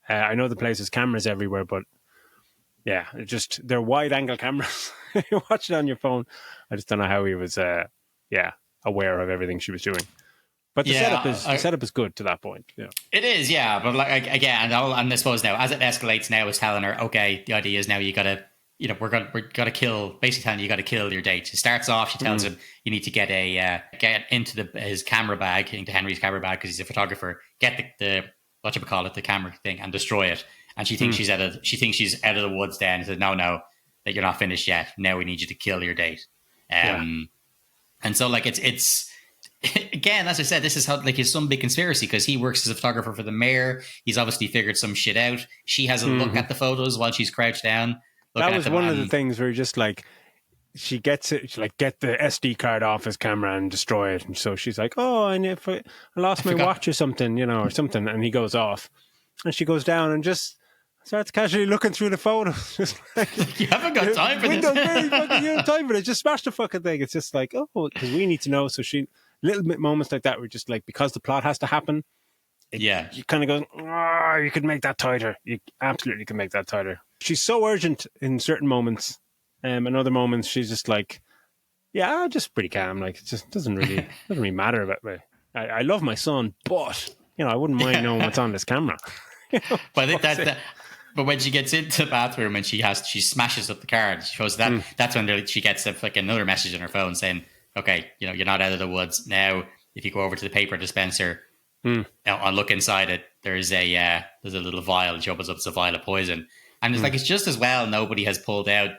I know the place has cameras everywhere, but yeah, they're wide angle cameras. You watch it on your phone. I just don't know how he was, aware of everything she was doing. But the setup is good to that point. Yeah, it is. Yeah, but like again, and I suppose now as it escalates, now is telling her, okay, the idea is now you got to, we're gonna kill. Basically, telling you got to kill your date. She starts off. She tells him you need to get into his camera bag, into Henry's camera bag, because he's a photographer. Get the the camera thing, and destroy it. And she thinks she's out of the woods. Then he said, no, that you're not finished yet. Now we need you to kill your date. And so like it's. Again, as I said, this is how like his some big conspiracy, because he works as a photographer for the mayor. He's obviously figured some shit out. She has a look at the photos while she's crouched down. That was one of the things where just like she gets it, she like get the SD card off his camera and destroy it. And so she's like, oh, and if I lost my watch or something, or something, and he goes off, and she goes down and just starts casually looking through the photos. Just like, you haven't got time for this. You have time for it. Just smash the fucking thing. It's just like, oh, because we need to know. So little bit moments like that were just like, because the plot has to happen. You kind of go, you could make that tighter. You absolutely can make that tighter. She's so urgent in certain moments. In other moments, she's just like, just pretty calm. Like, it just doesn't really matter about me. I love my son, but I wouldn't mind knowing what's on this camera. But I think but when she gets into the bathroom and she smashes up the card, she shows that's when she gets another message on her phone saying, okay, you're not out of the woods now. If you go over to the paper dispenser and look inside it, there's a little vial. She opens up, it's a vial of poison, and it's like it's just as well nobody has pulled out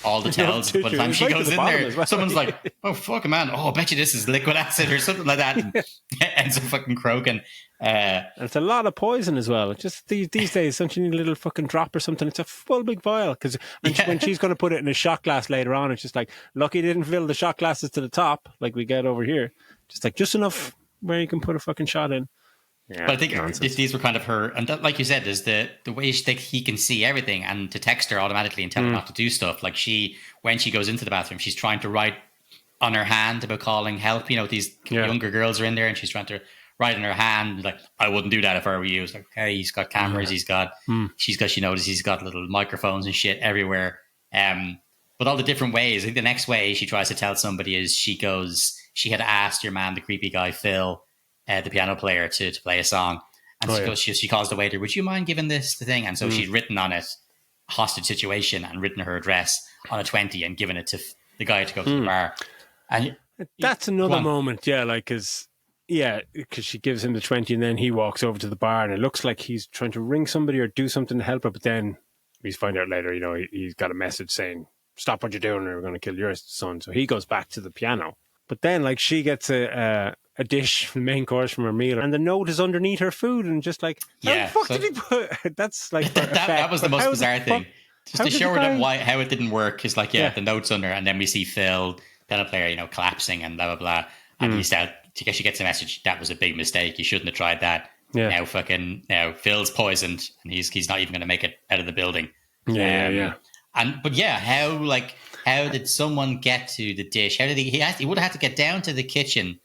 all the tells. By the time she goes in there, well. Someone's like, "Oh fuck, man! Oh, I bet you this is liquid acid or something like that," and ends up fucking croaking. And it's a lot of poison as well. It's just these days, don't you need a little fucking drop or something? It's a full big vial because when she's going to put it in a shot glass later on, it's just like, lucky didn't fill the shot glasses to the top like we get over here. Just enough where you can put a fucking shot in. Yeah, but I think these were kind of her, and that, like you said, is the way he can see everything and to text her automatically and tell her not to do stuff. Like when she goes into the bathroom, she's trying to write on her hand about calling help. These younger girls are in there, and she's trying to write in her hand like, I wouldn't do that if I were you. It's like, okay, he's got cameras, she noticed he's got little microphones and shit everywhere. But all the different ways. I think the next way she tries to tell somebody is she had asked your man, the creepy guy Phil, the piano player, to play a song, and she calls the waiter, would you mind giving this the thing? And so she's written on it hostage situation and written her address on a 20 and given it to the guy to go to the bar. And that's another moment, because she gives him the 20 and then he walks over to the bar and it looks like he's trying to ring somebody or do something to help her, but then we find out later, he's got a message saying, stop what you're doing or we're going to kill your son. So he goes back to the piano, but then she gets a dish, the main course from her meal, and the note is underneath her food, and just like, how the fuck did he put? That's like that was the most bizarre thing. Just to show her how it didn't work is like, the note's under, and then we see Phil, piano player, collapsing and blah blah blah, and she gets a message, that was a big mistake. You shouldn't have tried that. Yeah. Now Phil's poisoned, and he's not even going to make it out of the building. How did someone get to the dish? How did he would have had to get down to the kitchen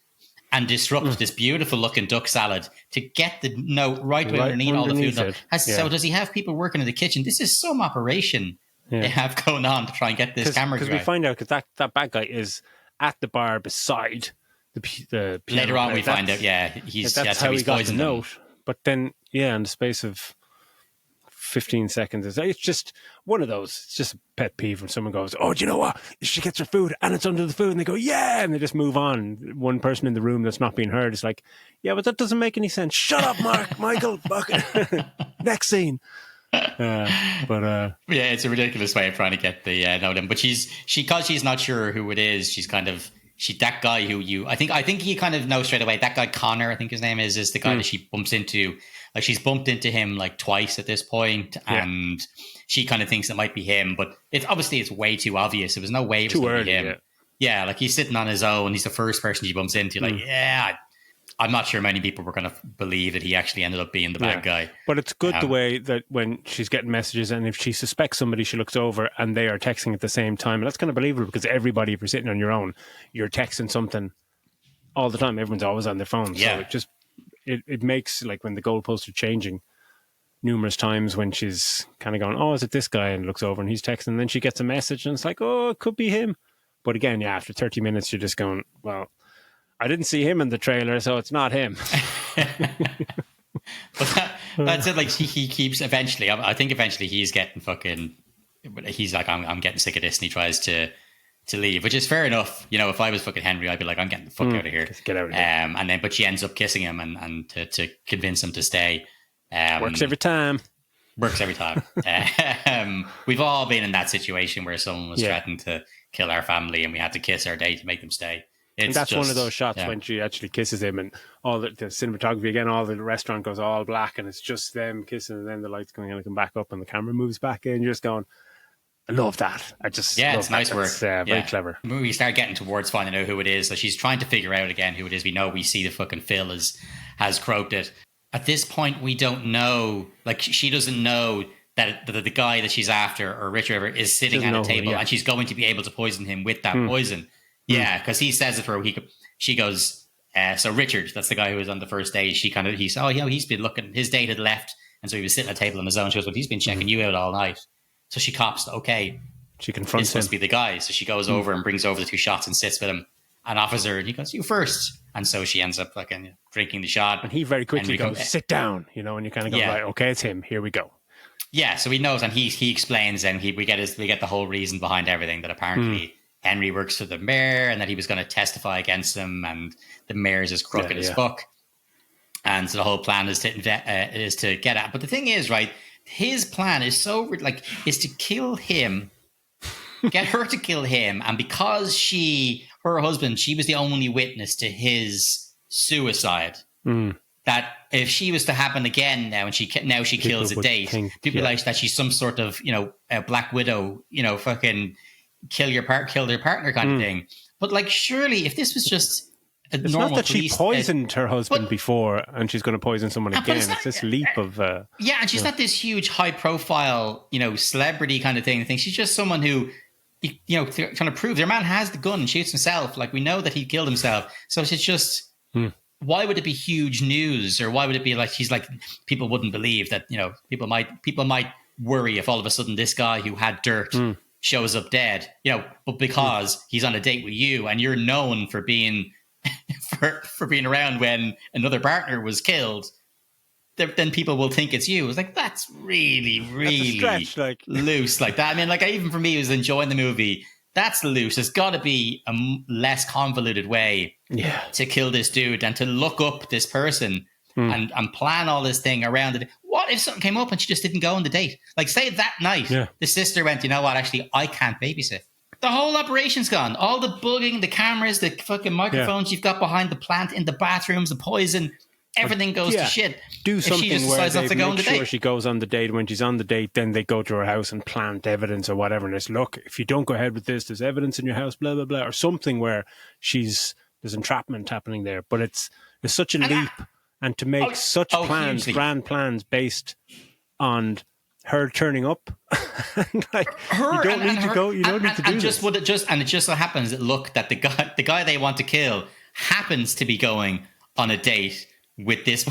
and disrupt this beautiful looking duck salad to get the note right underneath all the food. So does he have people working in the kitchen? This is some operation they have going on to try and get this camera. Because we find out that bad guy is at the bar beside the piano. Later on we find out, that's how he got the note. But then, in the space of 15 seconds, it's just one of those. It's just a pet peeve when someone goes, oh, do you know what? She gets her food and it's under the food, and they go, yeah, and they just move on. One person in the room that's not being heard is like, yeah, but that doesn't make any sense. Shut up, Michael. Next scene. It's a ridiculous way of trying to get the note in. But because she's not sure who it is, that guy who I think you kind of know straight away. That guy Connor, I think his name is the guy that she bumps into. Like, she's bumped into him like twice at this point, and she kind of thinks it might be him, but it's way too obvious. There was no way it was going to be him. Yeah, like, he's sitting on his own. He's the first person she bumps into. Like, I'm not sure many people were going to believe that he actually ended up being the bad guy. But it's good the way that when she's getting messages, and if she suspects somebody, she looks over and they are texting at the same time. And that's kind of believable, because everybody, if you're sitting on your own, you're texting something all the time. Everyone's always on their phone. So it makes, like, when the goalposts are changing numerous times, when she's kind of going, oh, is it this guy? And looks over and he's texting, and then she gets a message and it's like, oh, it could be him. But again, after 30 minutes, you're just going, well, I didn't see him in the trailer, so it's not him. But that's it. Like, he keeps eventually, I think eventually he's getting he's like, I'm getting sick of this, and he tries to leave, which is fair enough. If I was fucking Henry, I'd be like, I'm getting the fuck out of here. Get out of here. But she ends up kissing him and to convince him to stay. Works every time. We've all been in that situation where someone was threatening to kill our family, and we had to kiss our date to make them stay. And that's one of those shots when she actually kisses him, and all the cinematography again, all the restaurant goes all black, and it's just them kissing, and then the lights going and come back up, and the camera moves back in. You're just going, I love that. It's nice work. Very clever. We start getting towards finding out who it is. So she's trying to figure out again who it is. We see the fucking Phil has croaked it. At this point, we don't know. Like, she doesn't know that the guy that she's after, or Richard, is sitting at a table, and she's going to be able to poison him with that poison. Yeah, because he says it to her. She goes, so Richard, that's the guy who was on the first date. He's been looking. His date had left, and so he was sitting at a table on his own. She goes, well, he's been checking you out all night. So she cops, okay, she confronts this must be the guy. So she goes over and brings over the two shots and sits with him. An officer, and he goes, you first. And so she ends up drinking the shot. And he very quickly goes, sit down, and you kind of go, right, okay, it's him. Here we go. Yeah, so he knows, and he explains, and we get the whole reason behind everything, that apparently Henry works for the mayor and that he was going to testify against him, and the mayor's as crooked as fuck. And so the whole plan is to get at. But the thing is, right, his plan is is to kill him, get her to kill him, and because her husband, she was the only witness to his suicide. That if she was to happen again now, and she kills a date, people like that she's some sort of a Black Widow, fucking kill their partner kind of thing. But like, surely if this was just it's not that she poisoned her husband before and she's going to poison someone again. It's this leap of and she's not this huge high profile celebrity kind of thing. She's just someone who trying to prove their man has the gun and shoots himself. Like, we know that he killed himself, so it's just why would it be huge news, or why would it be like she's like, people wouldn't believe that people might worry if all of a sudden this guy who had dirt shows up dead, but because he's on a date with you and you're known for being for being around when another partner was killed, then people will think it's you. It's like, that's really that's a stretch, loose like that. I mean, like, even for me who's enjoying the movie, that's loose. There's got to be a less convoluted way to kill this dude and to look up this person and plan all this thing around it. What if something came up and she just didn't go on the date? Like, say that night the sister went, you know what, actually, I can't babysit. The whole operation's gone. All the bugging, the cameras, the fucking microphones you've got behind the plant, in the bathrooms, the poison, everything goes to shit. Do something where they make sure she goes on the date. When she's on the date, then they go to her house and plant evidence or whatever. And it's, look, if you don't go ahead with this, there's evidence in your house, blah, blah, blah. Or something where there's entrapment happening there. But it's such a leap. And to make such plans, hugely. Grand plans based on her turning up, like, you don't need to go. You don't need to do this. And it just so happens that, look, that the guy they want to kill happens to be going on a date with this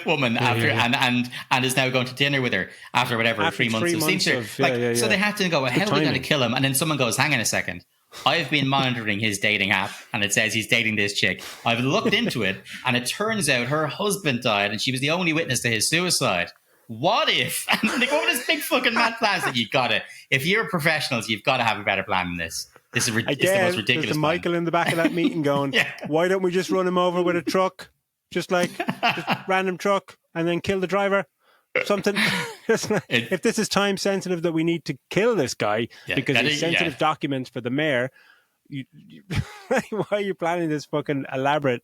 woman and is now going to dinner with her after 3 months of seeing her. So they have to go, well, how are we going to kill him? And then someone goes, hang on a second. I've been monitoring his dating app and it says he's dating this chick. I've looked into it and it turns out her husband died and she was the only witness to his suicide. What if? And they go with this big fucking mad plans that you've got to, if you're professionals, you've got to have a better plan than this. This is the most ridiculous. There's Michael in the back of that meeting going, why don't we just run him over with a truck? Just random truck, and then kill the driver. Something. If this is time sensitive that we need to kill this guy because he's sensitive documents for the mayor, why are you planning this fucking elaborate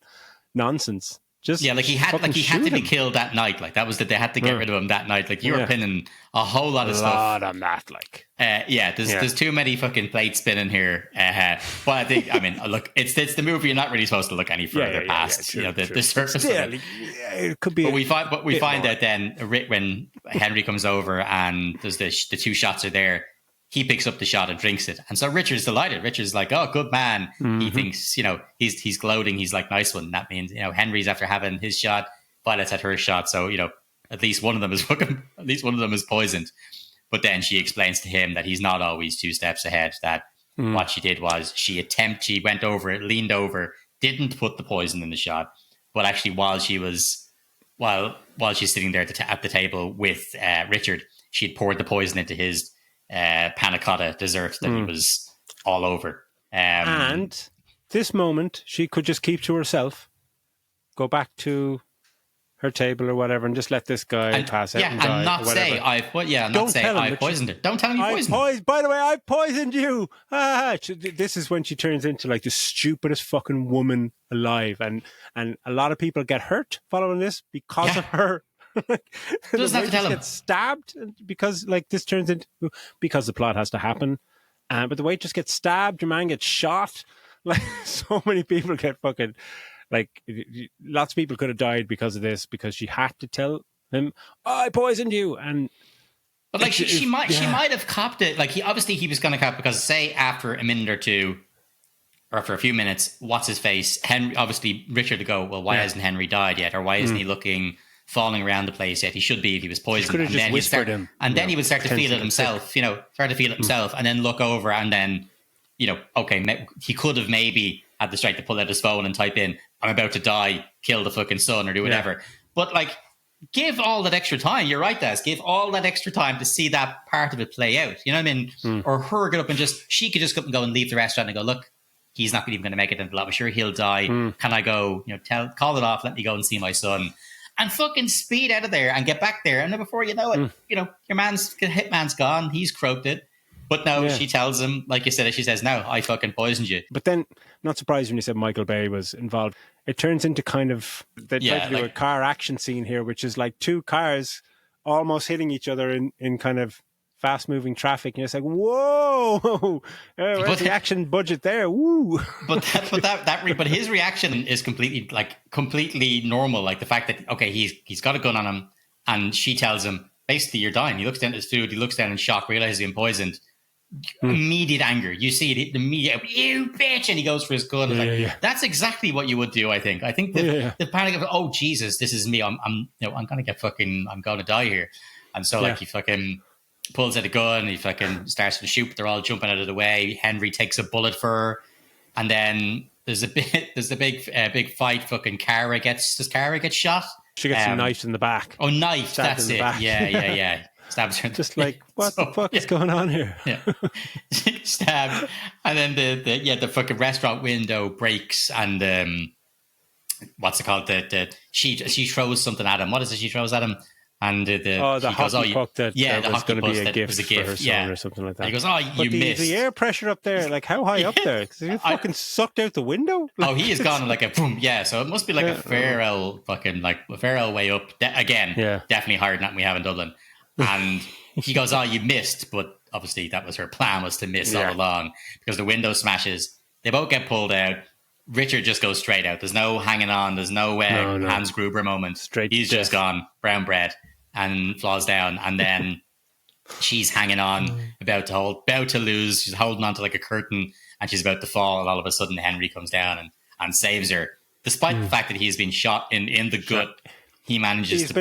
nonsense? Just like he had to be killed that night. Like, that was that they had to get rid of him that night. Like, you were pinning a whole lot of stuff. A lot on that. Like, there's too many fucking plates spinning here. But I think, I mean, look, it's the movie. You're not really supposed to look any further past true. The surface. Still, it could be. But we find out then when Henry comes over and there's the two shots are there. He picks up the shot and drinks it. And so Richard's delighted. Richard's like, oh, good man. Mm-hmm. He thinks, he's gloating. He's like, nice one. That means, Henry's after having his shot. Violet's had her shot. So, at least one of them is poisoned. But then she explains to him that he's not always 2 steps ahead, that what she did was she went over it, leaned over, didn't put the poison in the shot. But actually, while she's sitting there at the table with Richard, she had poured the poison into his panna cotta dessert that he was all over. And this moment, she could just keep to herself, go back to her table or whatever, and just let this guy pass out and die. And not say I poisoned her. Don't tell him you poisoned her. By the way, I poisoned you. This is when she turns into like the stupidest fucking woman alive, and a lot of people get hurt following this because of her. Doesn't have to tell him. Gets stabbed because this turns into, because the plot has to happen, but the way it just gets stabbed, your man gets shot. Like, so many people get fucking, like, lots of people could have died because of this, because she had to tell him, I poisoned you. But like, she might have copped it. Like, he was going to cop, because say after a minute or two, or after a few minutes, what's his face? Henry, obviously Richard to go, well, why hasn't Henry died yet? Or why isn't he falling around the place yet? He should be if he was poisoned. And then he would start to feel it himself, and then look over and then, okay, he could have maybe had the strength to pull out his phone and type in, I'm about to die, kill the fucking son, or do whatever. But like, give all that extra time. You're right, Des. Give all that extra time to see that part of it play out. You know what I mean? Or her get up and she could just go up and go and leave the restaurant and go, look, he's not even going to make it into the lab. I'm sure he'll die. Can I go, call it off, let me go and see my son. And fucking speed out of there and get back there. And then before you know it, your hitman's gone. He's croaked it. But no, she tells him, like you said, she says, no, I fucking poisoned you. But then, not surprised when you said Michael Bay was involved. It turns into kind of, they try to do a car action scene here, which is like two cars almost hitting each other in kind of fast-moving traffic. And it's like, whoa, where's the action budget there? Woo! But his reaction is completely normal. Like the fact that, okay, he's got a gun on him, and she tells him, basically, you're dying. He looks down at his food, he looks down in shock, realizes he's been poisoned. Immediate anger. You see it, the immediate, you bitch, and he goes for his gun. That's exactly what you would do, I think. I think the panic of, oh Jesus, this is me. I'm gonna get I'm gonna die here. And so he fucking pulls out a gun, he fucking starts to shoot, they're all jumping out of the way. Henry takes a bullet for her, and then there's a big fight. Fucking does Cara get shot? She gets knifed in the back. Oh, knife, that's it. Yeah. Stabs her. Just like, what the fuck is going on here? Yeah. Stabbed. And then the fucking restaurant window breaks, and what's it called? She throws something at him. What is it she throws at him? And the hockey puck that was going to be a gift was a for her son or something like that. And he goes, oh, you missed. The air pressure up there, like how high up there? Because he fucking sucked out the window. Oh, he has gone like a boom. Yeah, so it must be like a Farrell fucking like a Farrell way up. Definitely higher than that we have in Dublin. And he goes, oh, you missed. But obviously that was her plan, was to miss all along, because the window smashes. They both get pulled out. Richard just goes straight out. There's no hanging on. There's no Hans Gruber moment. He's just gone, brown bread, and falls down. And then she's hanging on, about to lose. She's holding on to like a curtain, and she's about to fall. And all of a sudden Henry comes down and saves her. Despite the fact that he's been shot in the gut, he manages to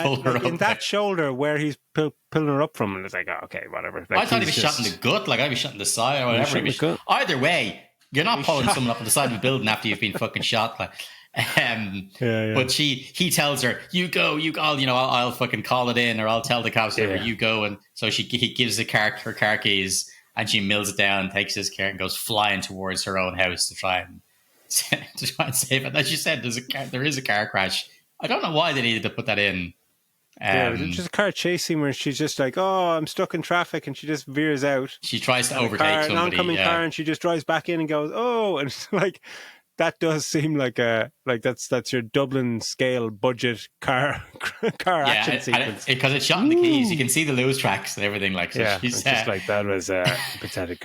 pull her up. In that shoulder where he's pulling her up from, and it's like, oh, okay, whatever. Like, I thought he was shot in the gut. Like, I'd be shot in the side or whatever. Either way, you're not pulling someone up on the side of a building after you've been fucking shot. Like, but he tells her, you go, I'll fucking call it in, or I'll tell the cops, you go. And so he gives her car keys, and she mills it down, takes his car, and goes flying towards her own house to try and save it. As you said, there is a car crash. I don't know why they needed to put that in. Just a car chase scene where she's just like, oh, I'm stuck in traffic, and she just veers out. She tries to overtake somebody. An oncoming car, and she just drives back in and goes, oh, and it's like, that does seem like that's your Dublin scale budget car action sequence. Because it's shot in the Keys, you can see the Lewis tracks and everything. Like, so she's just like, that was a pathetic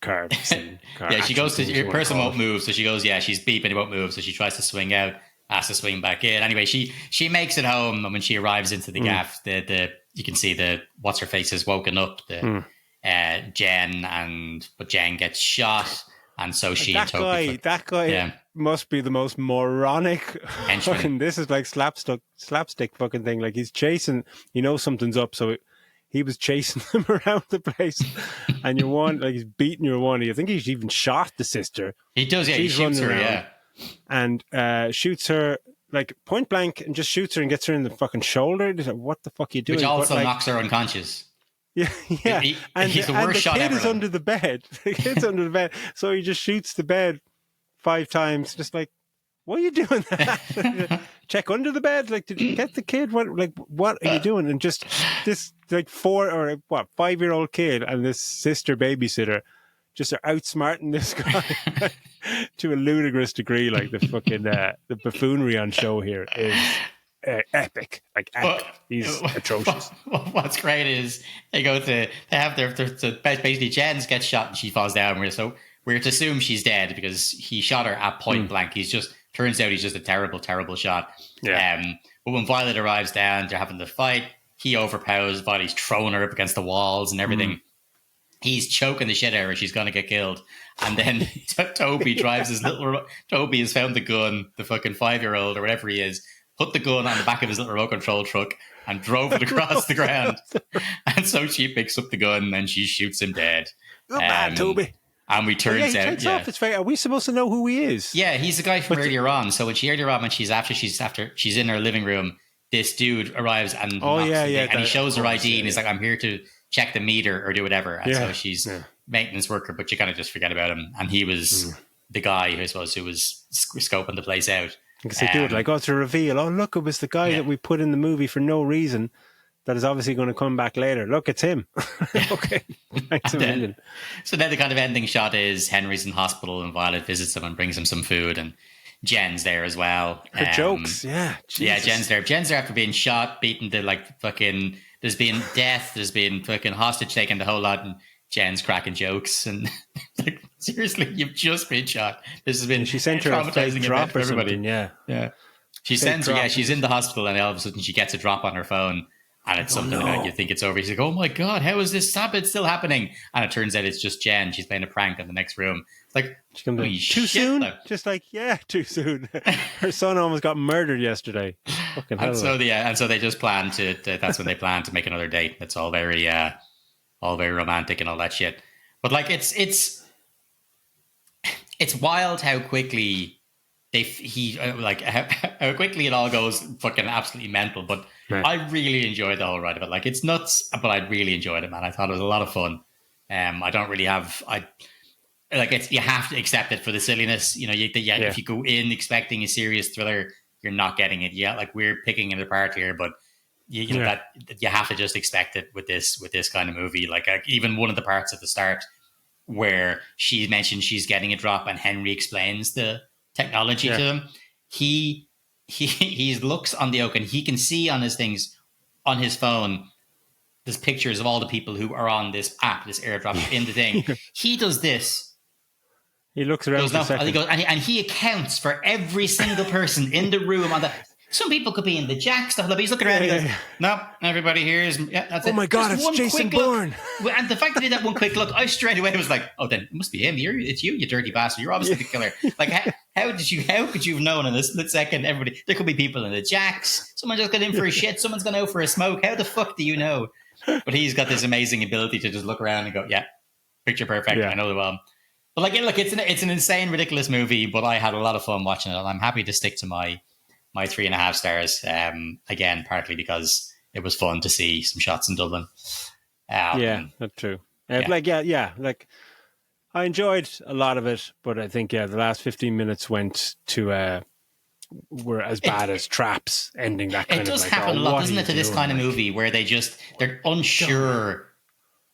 car scene. She goes to your person won't move, so she goes, she's beeping, it won't move, so she tries to swing out. Has to swing back in. Anyway, she makes it home, and when she arrives into the gaff, you can see what's her face has woken up. Jen, but Jen gets shot, and so she that guy must be the most moronic fucking. This is like slapstick fucking thing. Like, he's chasing, something's up, so he was chasing them around the place, and he's beating your one. I think he's even shot the sister. He does, he shoots her, and shoots her like point blank, and just shoots her and gets her in the fucking shoulder. Like, what the fuck are you doing? Which also knocks her unconscious. Yeah. He's the worst shot ever. The kid is under the bed. The kid's under the bed, so he just shoots the bed 5 times. Just like, what are you doing? Check under the bed. Like, did you get the kid? What are you doing? And just this like 5-year-old kid and this sister babysitter just are outsmarting this guy to a ludicrous degree. Like, the fucking the buffoonery on show here is epic. Like, epic. He's atrocious. What's great is they have their basically Jens gets shot and she falls down. We're to assume she's dead because he shot her at point blank. Turns out he's just a terrible, terrible shot. Yeah. But when Violet arrives down, they're having the fight. He overpowers Violet. He's throwing her up against the walls and everything. He's choking the shit out of her. She's going to get killed. And then Toby drives Toby has found the gun, the fucking 5-year-old or whatever he is, put the gun on the back of his little remote control truck and drove it across the ground. And so she picks up the gun and she shoots him dead. Good man, Toby. And we turns out, takes off his face. Are we supposed to know who he is? Yeah, he's the guy from earlier on. So when she's in her living room, this dude arrives and Oh, knocks yeah, the yeah, thing, and he that- shows of her course, ID yeah, and he's yeah. like, I'm here to check the meter or do whatever. And so Yeah, she's yeah. maintenance worker, but you kind of just forget about him. And he was the guy, I suppose, who was scoping the place out. Because they do it like, oh, it's a reveal. Oh, look, it was the guy that we put in the movie for no reason that is obviously going to come back later. Look, it's him. Okay, thanks a million. So then the kind of ending shot is Henry's in hospital and Violet visits him and brings him some food, and Jen's there as well. Her jokes, yeah. Yeah, Jesus. Jen's there. Jen's there after being shot, beaten to like fucking. There's been death. There's been fucking hostage taken, the whole lot, and Jen's cracking jokes and like seriously, you've just been shot. This has been She sent her a fake traumatizing drop event for or everybody. something, yeah. She Fake sends her. drop. Yeah, she's in the hospital, and all of a sudden she gets a drop on her phone, and it's something no. that you think it's over. She's like, "Oh my god, how is this? Stop it! Still happening!" And it turns out it's just Jen. She's playing a prank in the next room. It's like, She comes holy in, too shit, soon? though. Just like, yeah, too soon. Her son almost got murdered yesterday. Fucking hell. And so they just plan to. That's when they plan to make another date. It's all very romantic and all that shit. But like, it's wild how quickly how quickly it all goes fucking absolutely mental. But Yeah. I really enjoyed the whole ride of it. Like, it's nuts, but I really enjoyed it, man. I thought it was a lot of fun. I don't really have you have to accept it for the silliness. You know, if you go in expecting a serious thriller, you're not getting it. Yeah, like we're picking it apart here, but you know that you have to just expect it with this kind of movie. Like even one of the parts at the start where she mentions she's getting a drop and Henry explains the technology to them. He looks on the oak and he can see on his things on his phone. There's pictures of all the people who are on this app, this airdrop in the thing. He does this. He looks around for a second. And he accounts for every single person in the room on the. Some people could be in the jack stuff, but he's looking around and he goes, "No, everybody here is." Yeah, that's it. Oh my God, Just it's one Jason quick look. Bourne. And the fact that he did that one quick look, I straight away was like, "Oh, then it must be him. It's you, you dirty bastard. You're obviously the killer." Like, how could you have known in a split second? Everybody, there could be people in the jacks. Someone just got in for a shit. Someone's gone out for a smoke. How the fuck do you know? But he's got this amazing ability to just look around and go, "Yeah, picture perfect. Yeah. I know the one." But like, look, it's an insane, ridiculous movie. But I had a lot of fun watching it, and I'm happy to stick to my 3.5 stars. Again, partly because it was fun to see some shots in Dublin. Yeah, that's true. Like I enjoyed a lot of it, but I think the last 15 minutes went to were as bad as Traps ending that kind It does of happen a lot, doesn't it, to this doing? kind of movie where they're unsure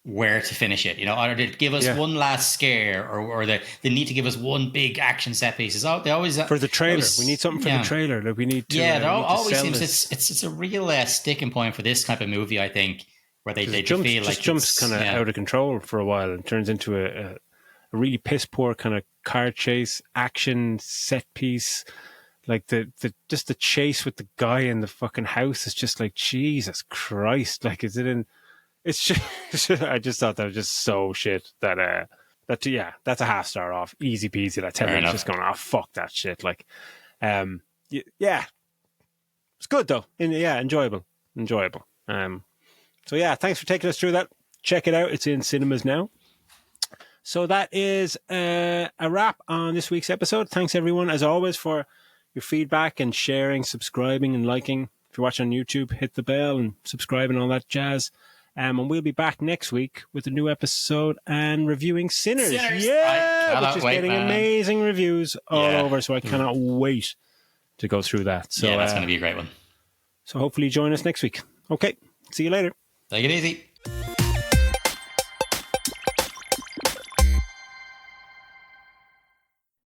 where to finish it. You know, or they give us one last scare, or they need to give us one big action set piece. They always for the trailer. We need something for the trailer. Like we need to. Yeah, it always seems this. it's a real sticking point for this type of movie. I think where they jumps, feel like just jumps kind of out of control for a while and turns into a really piss poor kind of car chase action set piece. Like the chase with the guy in the fucking house is just like, Jesus Christ! Like, is it in? It's just, I just thought that was just so shit that that's a 0.5 star off, easy peasy. That 10 minutes just going, oh fuck that shit. Like, it's good though. Enjoyable. So yeah, thanks for taking us through that. Check it out. It's in cinemas now. So that is a wrap on this week's episode. Thanks everyone, as always, for your feedback and sharing, subscribing and liking. If you're watching on YouTube, hit the bell and subscribe and all that jazz. And we'll be back next week with a new episode and reviewing Sinners. Yeah, which is getting amazing reviews all over. So I cannot wait to go through that. So that's going to be a great one. So hopefully join us next week. Okay, see you later. Take it easy.